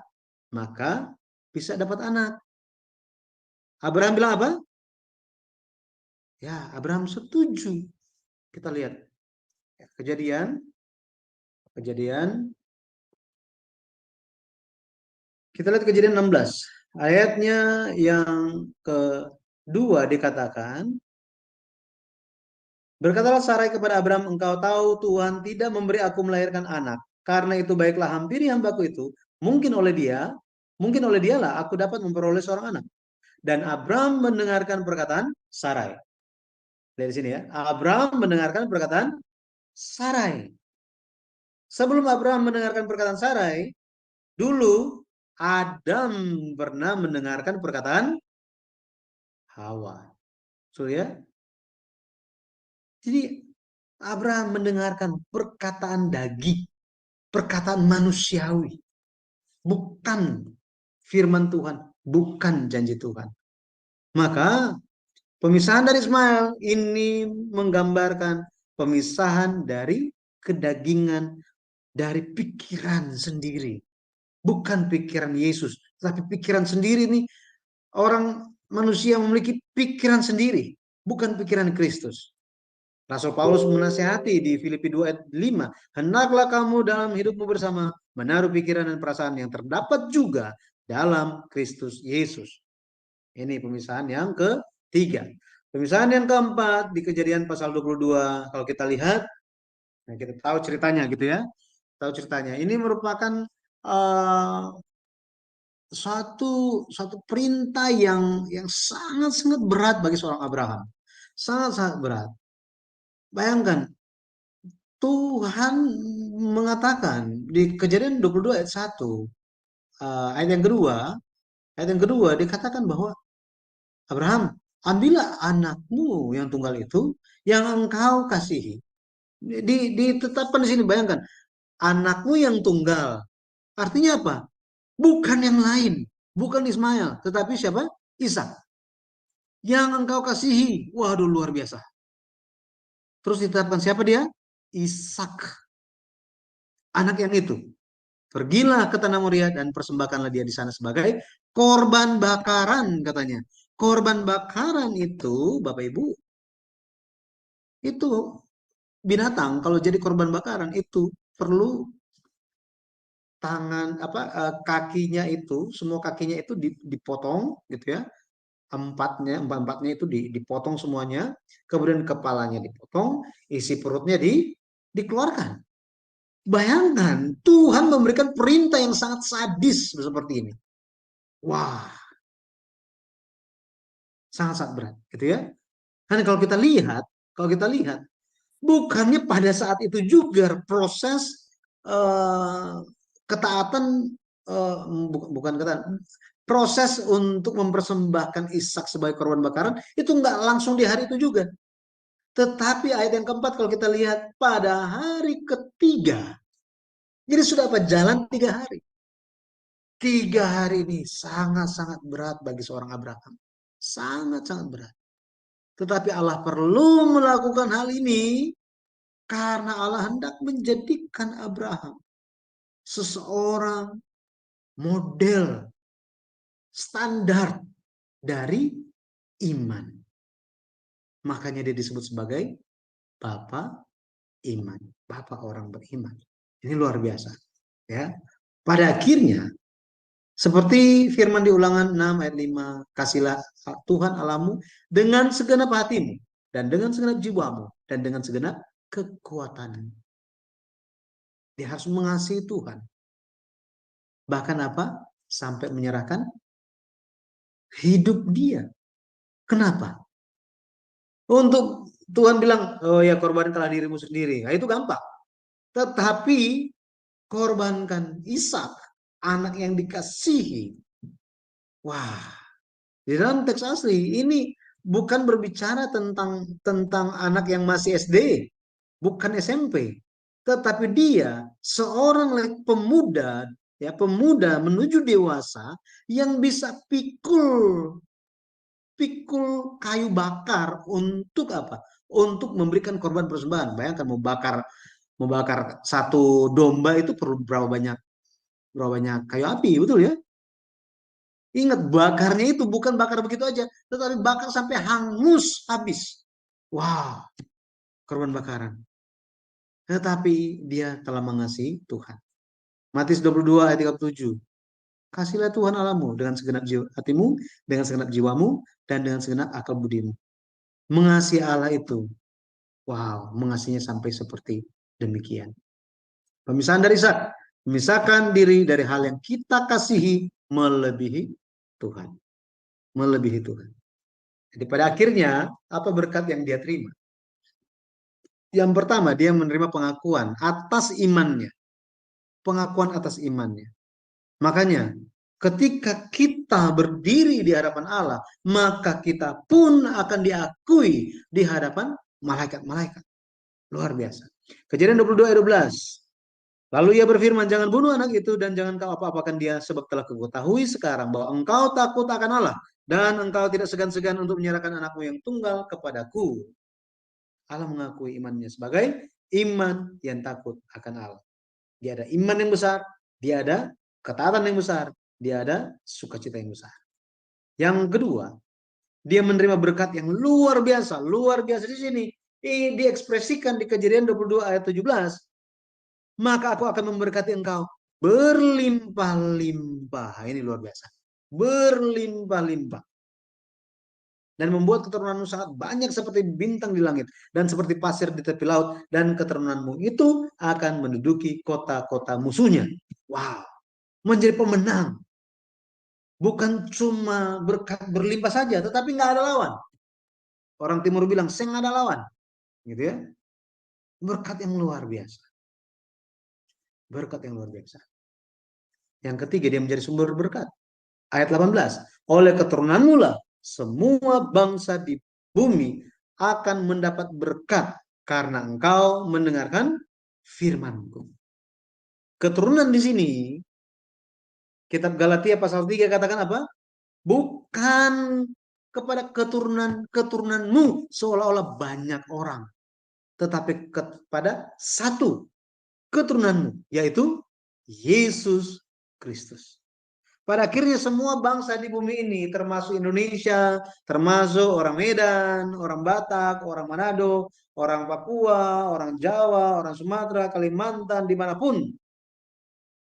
maka bisa dapat anak. Abraham bilang apa? Ya, Abraham setuju. Kita lihat kejadian kita lihat kejadian 16. Ayatnya yang kedua dikatakan, berkatalah Sarai kepada Abraham, engkau tahu Tuhan tidak memberi aku melahirkan anak. Karena itu baiklah hampiri hambaku itu, mungkin oleh dialah aku dapat memperoleh seorang anak. Dan Abraham mendengarkan perkataan Sarai. Dari sini ya, Abraham mendengarkan perkataan Sarai. Sebelum Abraham mendengarkan perkataan Sarai, dulu Adam pernah mendengarkan perkataan Hawa. So ya. Jadi Abraham mendengarkan perkataan daging, perkataan manusiawi, bukan firman Tuhan, bukan janji Tuhan. Maka pemisahan dari Ismail ini menggambarkan pemisahan dari kedagingan, dari pikiran sendiri. Bukan pikiran Yesus, tapi pikiran sendiri nih. Orang manusia memiliki pikiran sendiri, bukan pikiran Kristus. Rasul Paulus menasihati di Filipi 2 ayat 5, hendaklah kamu dalam hidupmu bersama menaruh pikiran dan perasaan yang terdapat juga dalam Kristus Yesus. Ini pemisahan yang ketiga. Pemisahan yang keempat di Kejadian pasal 22, kalau kita lihat, nah kita tahu ceritanya gitu ya. Tahu ceritanya. Ini merupakan uh, satu perintah yang sangat-sangat berat bagi seorang Abraham. Sangat-sangat berat. Bayangkan, Tuhan mengatakan di Kejadian 22 ayat 1, ayat yang kedua dikatakan bahwa Abraham, ambillah anakmu yang tunggal itu yang engkau kasihi. Ditetapkan di sini, bayangkan, anakmu yang tunggal. Artinya apa? Bukan yang lain, bukan Ismail, tetapi siapa? Ishak. Yang engkau kasihi. Waduh, luar biasa. Terus ditetapkan siapa dia? Ishak. Anak yang itu. Pergilah ke tanah Moria dan persembahkanlah dia di sana sebagai korban bakaran, katanya. Korban bakaran itu, Bapak Ibu, itu binatang kalau jadi korban bakaran itu perlu tangan kakinya itu, semua kakinya itu dipotong gitu ya. Empat-empatnya itu dipotong semuanya, kemudian kepalanya dipotong, isi perutnya dikeluarkan. Bayangkan, Tuhan memberikan perintah yang sangat sadis seperti ini. Wah, sangat-sangat berat, gitu ya. Dan kalau kita lihat, bukannya pada saat itu juga proses ketaatan, eh, bukan ketaatan, proses untuk mempersembahkan Ishak sebagai korban bakaran itu nggak langsung di hari itu juga. Tetapi ayat yang keempat kalau kita lihat pada hari ketiga. Jadi sudah apa? Jalan 3 hari. 3 hari ini sangat-sangat berat bagi seorang Abraham. Sangat-sangat berat. Tetapi Allah perlu melakukan hal ini karena Allah hendak menjadikan Abraham seseorang model standar dari iman. Makanya dia disebut sebagai Bapa iman, Bapa orang beriman. Ini luar biasa, ya. Pada akhirnya, seperti firman di Ulangan 6 ayat 5, kasihlah Tuhan Allahmu dengan segenap hatimu, dan dengan segenap jiwamu, dan dengan segenap kekuatanmu. Dia harus mengasihi Tuhan. Bahkan apa? Sampai menyerahkan hidup dia. Kenapa? Untuk Tuhan bilang, oh ya korbankanlah dirimu sendiri. Nah, itu gampang. Tetapi korbankan Ishak, anak yang dikasihi. Wah, di dalam teks asli ini bukan berbicara tentang anak yang masih SD, bukan SMP, tetapi dia seorang pemuda, ya pemuda menuju dewasa yang bisa pikul kayu bakar untuk apa? Untuk memberikan korban persembahan. Bayangkan mau bakar satu domba itu perlu berapa banyak kayu api, betul ya? Ingat, bakarnya itu bukan bakar begitu aja, tetapi bakar sampai hangus habis. Wah, korban bakaran. Tetapi dia telah mengasihi Tuhan. Matius 22 ayat 37. Kasihlah Tuhan Allahmu dengan segenap hatimu, dengan segenap jiwamu, dan dengan segenap akal budimu. Mengasihi Allah itu, wow, mengasihinya sampai seperti demikian. Pemisahan dari Ishak, memisahkan diri dari hal yang kita kasihi melebihi Tuhan. Melebihi Tuhan. Jadi pada akhirnya, apa berkat yang dia terima? Yang pertama, dia menerima pengakuan atas imannya. Pengakuan atas imannya. Makanya, ketika kita berdiri di hadapan Allah, maka kita pun akan diakui di hadapan malaikat-malaikat. Luar biasa. Kejadian 22 ayat 12. Lalu ia berfirman, jangan bunuh anak itu dan jangan kau apa-apakan dia, sebab telah kuketahui sekarang bahwa engkau takut akan Allah dan engkau tidak segan-segan untuk menyerahkan anakmu yang tunggal kepadaku. Allah mengakui imannya sebagai iman yang takut akan Allah. Dia ada iman yang besar, dia ada ketaatan yang besar, dia ada sukacita yang besar. Yang kedua, dia menerima berkat yang luar biasa. Luar biasa di sini. Ini diekspresikan di Kejadian 22 ayat 17. Maka aku akan memberkati engkau berlimpah-limpah. Ini luar biasa. Berlimpah-limpah. Dan membuat keturunanmu sangat banyak seperti bintang di langit dan seperti pasir di tepi laut, dan keturunanmu itu akan menduduki kota-kota musuhnya. Wow, menjadi pemenang. Bukan cuma berkat berlimpah saja, tetapi nggak ada lawan. Orang timur bilang, saya nggak ada lawan. Gitu ya. Berkat yang luar biasa. Berkat yang luar biasa. Yang ketiga, dia menjadi sumber berkat. Ayat 18. Oleh keturunanmu lah semua bangsa di bumi akan mendapat berkat karena engkau mendengarkan firman-Ku. Keturunan di sini, kitab Galatia pasal 3 katakan apa? Bukan kepada keturunanmu seolah-olah banyak orang, tetapi kepada satu keturunanmu, yaitu Yesus Kristus. Pada akhirnya semua bangsa di bumi ini, termasuk Indonesia, termasuk orang Medan, orang Batak, orang Manado, orang Papua, orang Jawa, orang Sumatera, Kalimantan, dimanapun,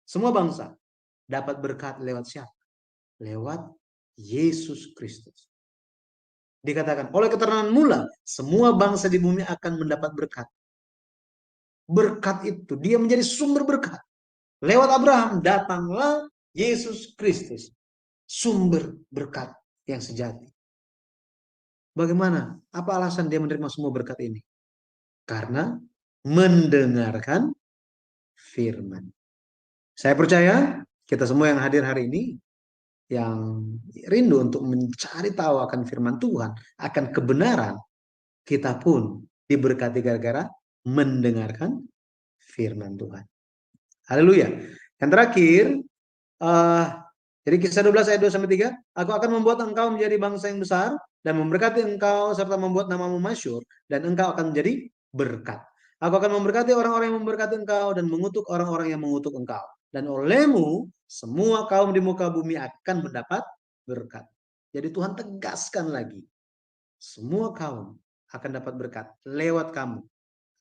semua bangsa dapat berkat lewat siapa? Lewat Yesus Kristus. Dikatakan, oleh keterangan mula, semua bangsa di bumi akan mendapat berkat. Berkat itu, dia menjadi sumber berkat. Lewat Abraham, datanglah Yesus Kristus. Sumber berkat yang sejati. Bagaimana? Apa alasan dia menerima semua berkat ini? Karena mendengarkan firman. Saya percaya kita semua yang hadir hari ini, yang rindu untuk mencari tahu akan firman Tuhan, akan kebenaran, kita pun diberkati gara-gara mendengarkan firman Tuhan. Haleluya. Yang terakhir, jadi Kisah 12 ayat 2-3, aku akan membuat engkau menjadi bangsa yang besar dan memberkati engkau serta membuat namamu masyhur, dan engkau akan menjadi berkat. Aku akan memberkati orang-orang yang memberkati engkau dan mengutuk orang-orang yang mengutuk engkau. Dan olehmu semua kaum di muka bumi akan mendapat berkat. Jadi Tuhan tegaskan lagi, semua kaum akan dapat berkat lewat kamu,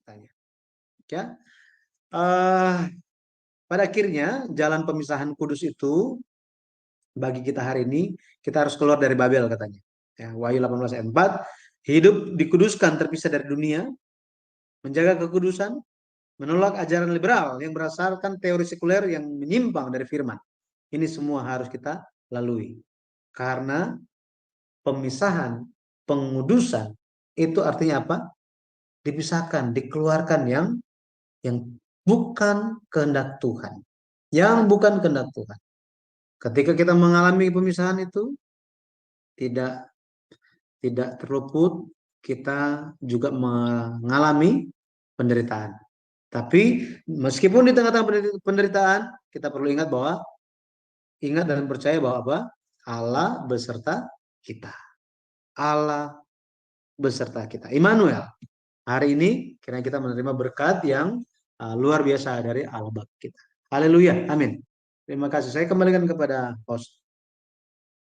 katanya. Ya, pada akhirnya jalan pemisahan kudus itu bagi kita hari ini, kita harus keluar dari Babel katanya. Ya, Wahyu 18 ayat 4, hidup dikuduskan terpisah dari dunia, menjaga kekudusan, menolak ajaran liberal yang berdasarkan teori sekuler yang menyimpang dari firman. Ini semua harus kita lalui. Karena pemisahan, pengudusan itu artinya apa? Dipisahkan, dikeluarkan yang bukan kehendak Tuhan. Yang bukan kehendak Tuhan. Ketika kita mengalami pemisahan itu tidak terluput kita juga mengalami penderitaan. Tapi meskipun di tengah-tengah penderitaan, kita perlu ingat dan percaya bahwa apa? Allah beserta kita. Allah beserta kita. Immanuel. Hari ini kiranya kita menerima berkat yang luar biasa dari Allah Bapa kita. Haleluya. Amin. Terima kasih. Saya kembalikan kepada host.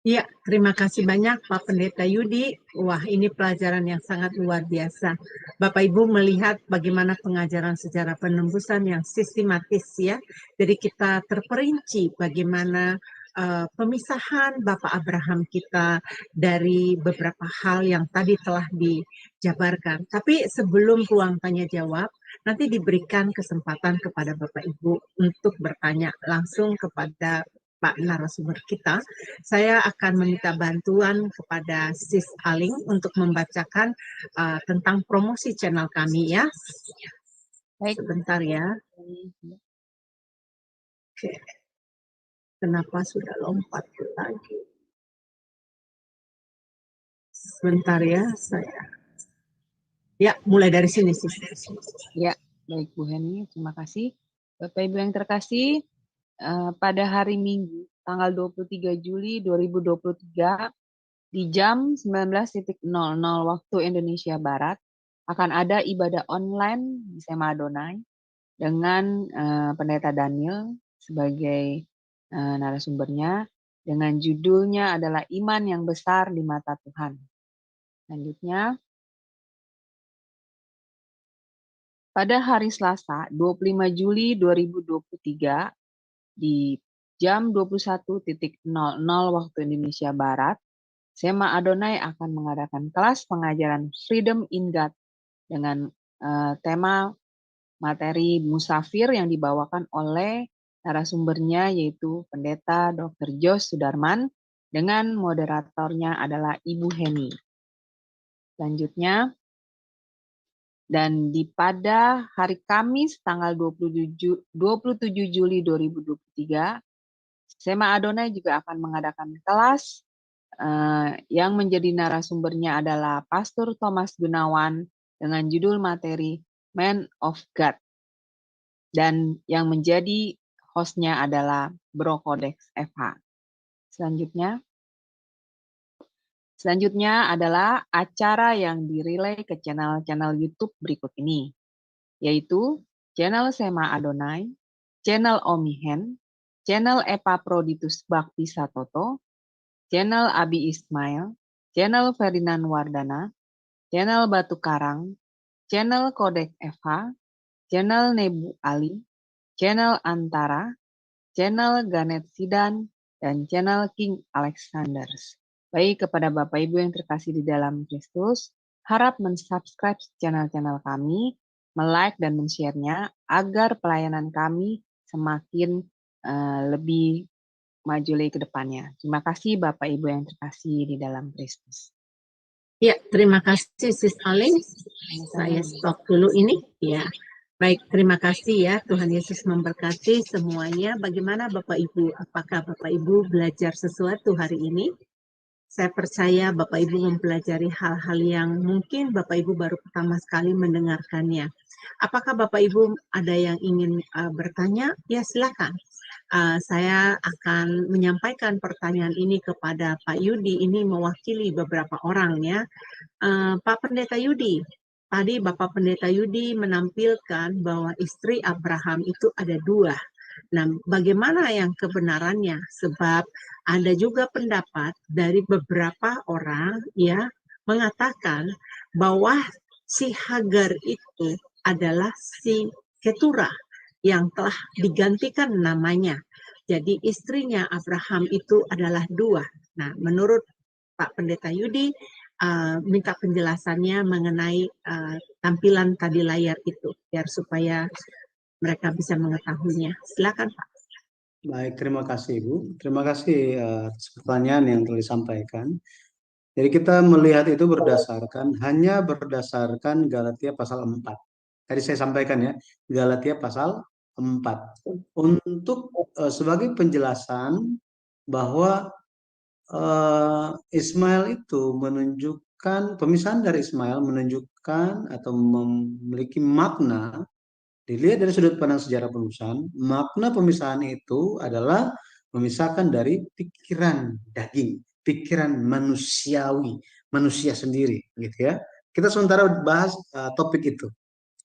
Iya, terima kasih banyak Pak Pendeta Yudi. Wah, ini pelajaran yang sangat luar biasa. Bapak Ibu melihat bagaimana pengajaran sejarah penembusan yang sistematis ya. Jadi kita terperinci bagaimana pemisahan Bapak Abraham kita dari beberapa hal yang tadi telah dijabarkan. Tapi sebelum ruang tanya jawab, nanti diberikan kesempatan kepada Bapak Ibu untuk bertanya langsung kepada Pak narasumber kita. Saya akan meminta bantuan kepada Sis Aling untuk membacakan tentang promosi channel kami ya. Baik, sebentar ya. Oke. Kenapa sudah lompat lagi? Sebentar ya, saya. Ya, mulai dari sini Sis. Ya, baik Bu Heni, terima kasih. Bapak Ibu yang terkasih, pada hari Minggu tanggal 23 Juli 2023 di jam 19.00 waktu Indonesia Barat akan ada ibadah online di Sema Adonai dengan Pendeta Daniel sebagai narasumbernya dengan judulnya adalah Iman yang Besar di Mata Tuhan. Selanjutnya, pada hari Selasa 25 Juli 2023 di jam 21.00 waktu Indonesia Barat, Sema Adonai akan mengadakan kelas pengajaran Freedom in God dengan tema materi musafir yang dibawakan oleh narasumbernya yaitu Pendeta Dr. Jos Sudarman dengan moderatornya adalah Ibu Heni. Selanjutnya, dan pada hari Kamis tanggal 27 Juli 2023, Sema Adonai juga akan mengadakan kelas yang menjadi narasumbernya adalah Pastor Thomas Gunawan dengan judul materi Man of God. Dan yang menjadi hostnya adalah Bro Codex FH. Selanjutnya adalah acara yang direlay ke channel-channel YouTube berikut ini, yaitu channel Sema Adonai, channel Omihen, channel Epaphroditus Bakti Satoto, channel Abi Ismail, channel Ferdinand Wardana, channel Batu Karang, channel Kodek FH, channel Nebu Ali, channel Antara, channel Ganet Sidan, dan channel King Alexanders. Baik, kepada Bapak Ibu yang terkasih di dalam Kristus, harap mensubscribe channel-channel kami, like dan men-share-nya agar pelayanan kami semakin lebih maju lagi ke depannya. Terima kasih Bapak Ibu yang terkasih di dalam Kristus. Ya, terima kasih Sis Aling. Saya stop dulu ini. Ya, baik, terima kasih ya. Tuhan Yesus memberkati semuanya. Bagaimana Bapak Ibu? Apakah Bapak Ibu belajar sesuatu hari ini? Saya percaya Bapak Ibu mempelajari hal-hal yang mungkin Bapak Ibu baru pertama sekali mendengarkannya. Apakah Bapak Ibu ada yang ingin bertanya? Ya, silakan. Saya akan menyampaikan pertanyaan ini kepada Pak Yudi. Ini mewakili beberapa orang ya. Pak Pendeta Yudi, tadi Bapak Pendeta Yudi menampilkan bahwa istri Abraham itu ada 2. Nah, bagaimana yang kebenarannya? Sebab ada juga pendapat dari beberapa orang ya mengatakan bahwa si Hagar itu adalah si Keturah yang telah digantikan namanya. Jadi istrinya Abraham itu adalah dua. Nah, menurut Pak Pendeta Yudi, minta penjelasannya mengenai tampilan tadi layar itu, biar supaya mereka bisa mengetahuinya. Silakan Pak. Baik, terima kasih Ibu. Terima kasih atas pertanyaan yang telah disampaikan. Jadi kita melihat itu hanya berdasarkan Galatia pasal 4. Tadi saya sampaikan ya, Galatia pasal 4. Untuk sebagai penjelasan bahwa Ismail itu menunjukkan, pemisahan dari Ismail menunjukkan atau memiliki makna, dilihat dari sudut pandang sejarah penulisan, makna pemisahan itu adalah memisahkan dari pikiran daging, pikiran manusiawi, manusia sendiri, gitu ya. Kita sementara bahas topik itu,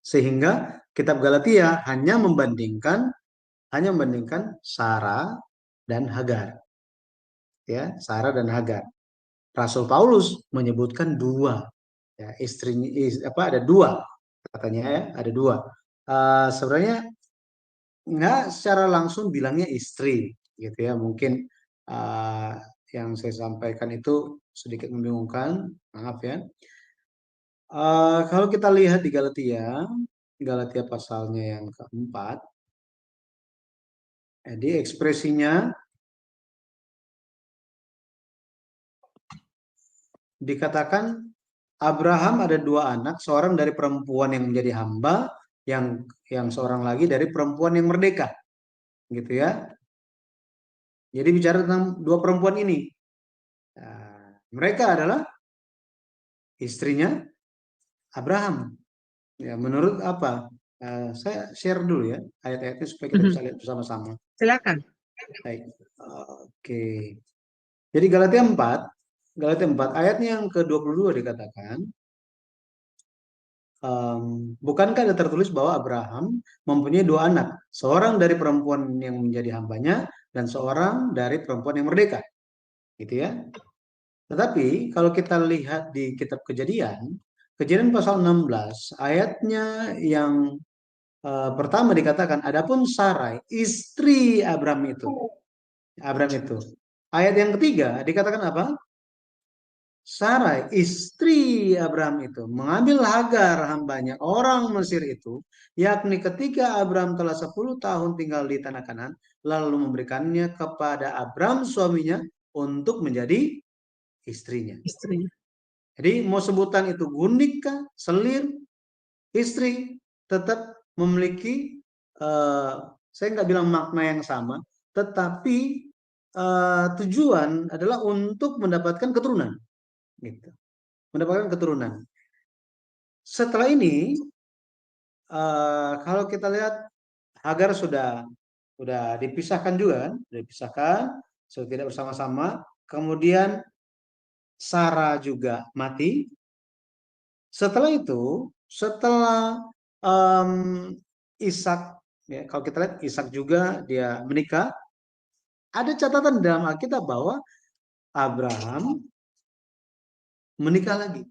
sehingga kitab Galatia hanya membandingkan Sarah dan Hagar, ya, Sarah dan Hagar. Rasul Paulus menyebutkan dua, ya, istrinya, ada dua, katanya ya, ada dua. Sebenarnya nggak secara langsung bilangnya istri, gitu ya. Mungkin yang saya sampaikan itu sedikit membingungkan, maaf ya. Kalau kita lihat di Galatia pasalnya yang keempat, jadi ekspresinya dikatakan Abraham ada dua anak, seorang dari perempuan yang menjadi hamba, yang seorang lagi dari perempuan yang merdeka, gitu ya. Jadi bicara tentang dua perempuan ini, mereka adalah istrinya Abraham. Ya, menurut apa? Saya share dulu ya ayat-ayatnya supaya kita bisa lihat bersama-sama. Silakan. Baik. Oke. Jadi Galatia 4 ayatnya yang ke-22 dikatakan, bukankah ada tertulis bahwa Abraham mempunyai dua anak, seorang dari perempuan yang menjadi hambanya dan seorang dari perempuan yang merdeka, gitu ya. Tetapi kalau kita lihat di kitab Kejadian pasal 16 ayatnya yang pertama dikatakan, adapun Sarai istri Abraham itu. Ayat yang ketiga dikatakan apa? Sarai istri Abraham itu mengambil Hagar hambanya orang Mesir itu, yakni ketika Abraham telah 10 tahun tinggal di tanah Kanaan, lalu memberikannya kepada Abraham suaminya untuk menjadi istrinya. Jadi mau sebutan itu gundik kah, selir, istri, tetap memiliki saya nggak bilang makna yang sama, tetapi tujuan adalah untuk mendapatkan keturunan, gitu. Mendapatkan keturunan. Setelah ini, kalau kita lihat Hagar sudah dipisahkan juga, kan? Sudah dipisahkan, sudah tidak bersama-sama. Kemudian Sarah juga mati. Setelah itu, setelah Ishak, ya, kalau kita lihat Ishak juga dia menikah. Ada catatan dalam Alkitab bahwa Abraham menikah lagi,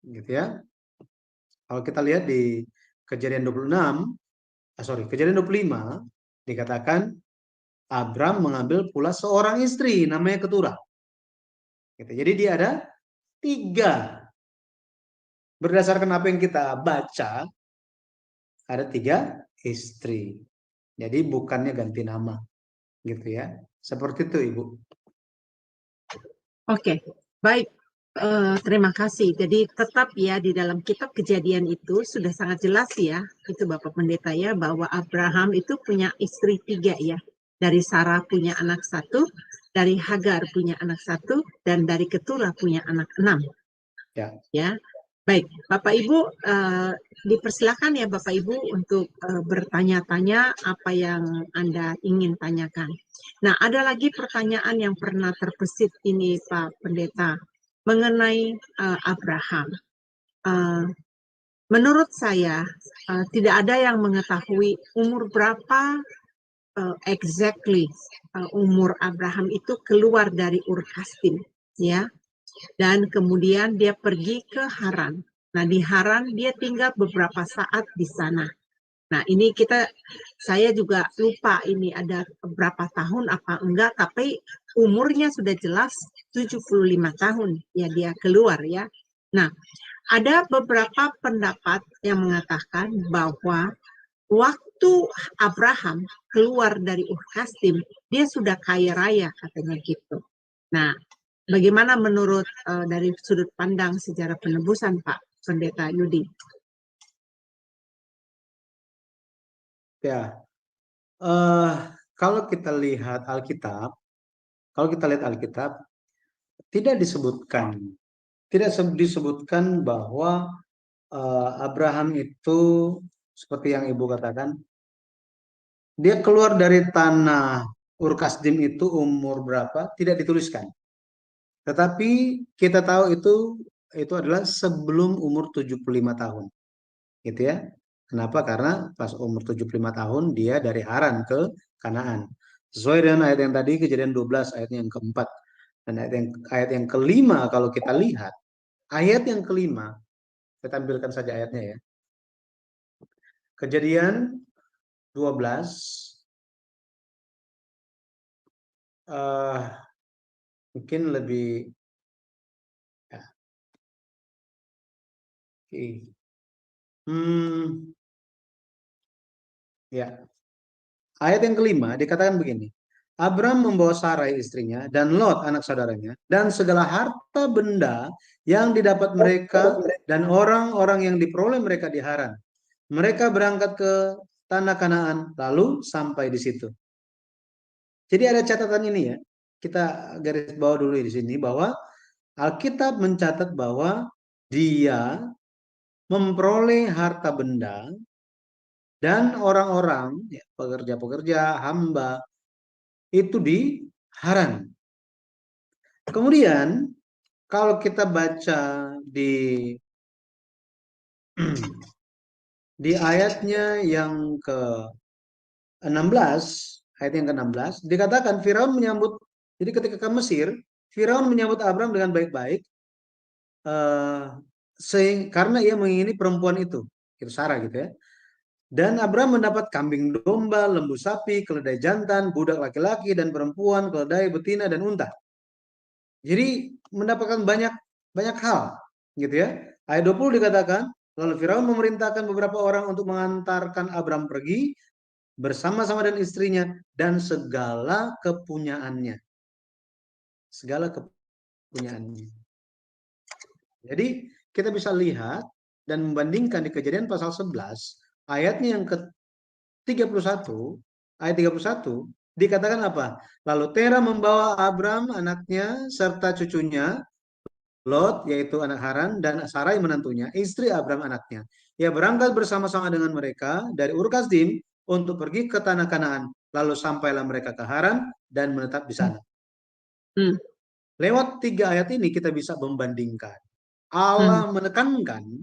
gitu ya. Kalau kita lihat di Kejadian 25 dikatakan Abraham mengambil pula seorang istri namanya Keturah. Gitu. Jadi dia ada 3. Berdasarkan apa yang kita baca, ada 3 istri. Jadi bukannya ganti nama, gitu ya. Seperti itu, Ibu. Oke, baik. Terima kasih. Jadi tetap ya di dalam kitab Kejadian itu sudah sangat jelas ya, itu Bapak Pendeta ya, bahwa Abraham itu punya istri 3 ya. Dari Sarah punya anak 1, dari Hagar punya anak 1, dan dari Keturah punya anak 6. Ya. Baik, Bapak Ibu dipersilakan ya Bapak Ibu untuk bertanya-tanya apa yang Anda ingin tanyakan. Nah, ada lagi pertanyaan yang pernah terbesit ini Pak Pendeta mengenai Abraham. Menurut saya tidak ada yang mengetahui umur berapa exactly umur Abraham itu keluar dari Ur Kasdim, ya. Dan kemudian dia pergi ke Haran. Nah, di Haran dia tinggal beberapa saat di sana. Nah, ini saya juga lupa ini ada berapa tahun apa enggak, tapi umurnya sudah jelas 75 tahun ya dia keluar ya. Nah, ada beberapa pendapat yang mengatakan bahwa waktu Abraham keluar dari Ur Kasdim, dia sudah kaya raya katanya gitu. Nah, bagaimana menurut dari sudut pandang sejarah penebusan Pak Pendeta Yudi? Ya, kalau kita lihat Alkitab, tidak disebutkan bahwa Abraham itu seperti yang Ibu katakan, dia keluar dari tanah Ur Kasdim itu umur berapa, tidak dituliskan. Tetapi kita tahu itu adalah sebelum umur 75 tahun. Gitu ya. Kenapa? Karena pas umur 75 tahun dia dari Haran ke Kanaan. Sesuai dengan ayat yang tadi, Kejadian 12 ayat yang keempat. Dan ayat yang kelima kalau kita lihat, ayat yang kelima, saya tampilkan saja ayatnya ya. Kejadian 12 mungkin lebih ya. Ya. Ayat yang kelima dikatakan begini. Abram membawa Sarai istrinya dan Lot anak saudaranya dan segala harta benda yang didapat mereka dan orang-orang yang diperoleh mereka di Haran. Mereka berangkat ke tanah Kanaan lalu sampai di situ. Jadi ada catatan ini ya. Kita garis bawah dulu di sini bahwa Alkitab mencatat bahwa dia memperoleh harta benda dan orang-orang, ya, pekerja-pekerja, hamba itu di Haran. Kemudian kalau kita baca di ayatnya yang ke-16, ayat yang ke-16 dikatakan Firaun menyambut, jadi ketika ke Mesir, Firaun menyambut Abram dengan baik-baik karena ia mengingini perempuan itu Sarah gitu ya. Dan Abram mendapat kambing domba, lembu sapi, keledai jantan, budak laki-laki dan perempuan, keledai betina dan unta. Jadi mendapatkan banyak hal, gitu ya. Ayat 20 dikatakan, lalu Firaun memerintahkan beberapa orang untuk mengantarkan Abram pergi bersama-sama dengan istrinya dan segala kepunyaannya. Segala kepunyaannya. Jadi kita bisa lihat dan membandingkan di Kejadian pasal 11 ayatnya yang ke-31, ayat 31 dikatakan apa? Lalu Tera membawa Abram anaknya serta cucunya Lot yaitu anak Haran dan Sarai menantunya, istri Abram anaknya. Ia berangkat bersama-sama dengan mereka dari Ur Kasdim untuk pergi ke tanah Kanaan. Lalu sampailah mereka ke Haran dan menetap di sana. Lewat 3 ayat ini kita bisa membandingkan. Allah menekankan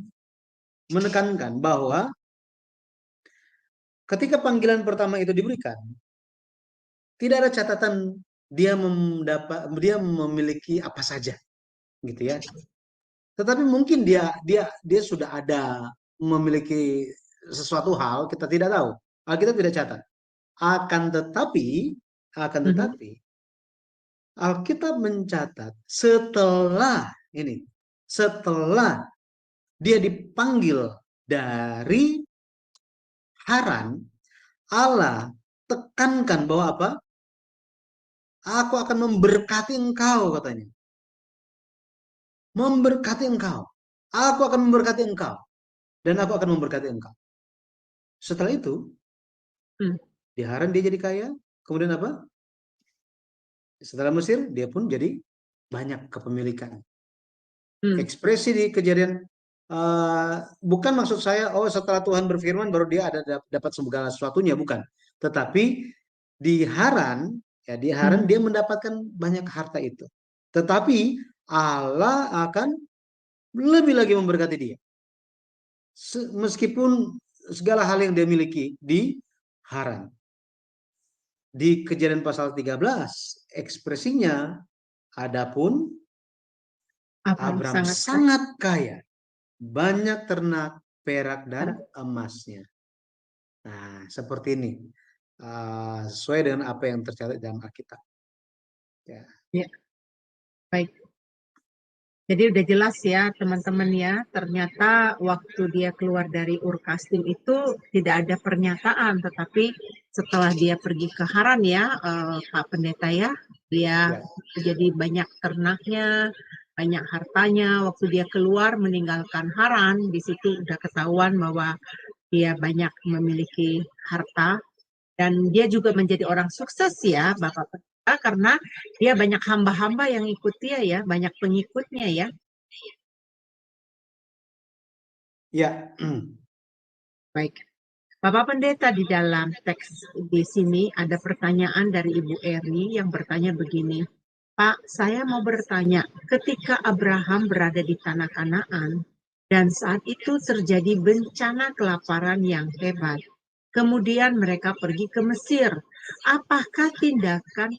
bahwa ketika panggilan pertama itu diberikan, tidak ada catatan dia memiliki apa saja, gitu ya. Tetapi mungkin dia sudah ada memiliki sesuatu hal, kita tidak tahu. Kita tidak catat. Akan tetapi Alkitab mencatat setelah dia dipanggil dari Haran, Allah tekankan bahwa apa? Aku akan memberkati engkau, katanya. Memberkati engkau. Aku akan memberkati engkau. Dan aku akan memberkati engkau. Setelah itu, di Haran dia jadi kaya. Kemudian apa? Setelah Mesir, dia pun jadi banyak kepemilikan. Ekspresi di Kejadian, bukan maksud saya, setelah Tuhan berfirman baru dia dapat segala sesuatunya, bukan. Tetapi di Haran, dia mendapatkan banyak harta itu. Tetapi Allah akan lebih lagi memberkati dia. Meskipun segala hal yang dia miliki di Haran. Di Kejadian pasal 13, ekspresinya, adapun Abram sangat kaya, banyak ternak, perak dan emasnya. Nah, seperti ini. Sesuai dengan apa yang tercatat dalam Alkitab. Ya. Ya, baik. Jadi udah jelas ya teman-teman ya, ternyata waktu dia keluar dari Ur Kasdim itu tidak ada pernyataan, tetapi setelah dia pergi ke Haran ya, Pak Pendeta ya, dia jadi banyak ternaknya, banyak hartanya. Waktu dia keluar meninggalkan Haran, di situ udah ketahuan bahwa dia banyak memiliki harta dan dia juga menjadi orang sukses ya, Bapak Pendeta, karena dia banyak hamba-hamba yang ikut dia ya, banyak pengikutnya ya. Ya. Baik, Bapak Pendeta, di dalam teks di sini ada pertanyaan dari Ibu Eri yang bertanya begini, Pak, saya mau bertanya, ketika Abraham berada di tanah Kanaan dan saat itu terjadi bencana kelaparan yang hebat, kemudian mereka pergi ke Mesir, apakah tindakan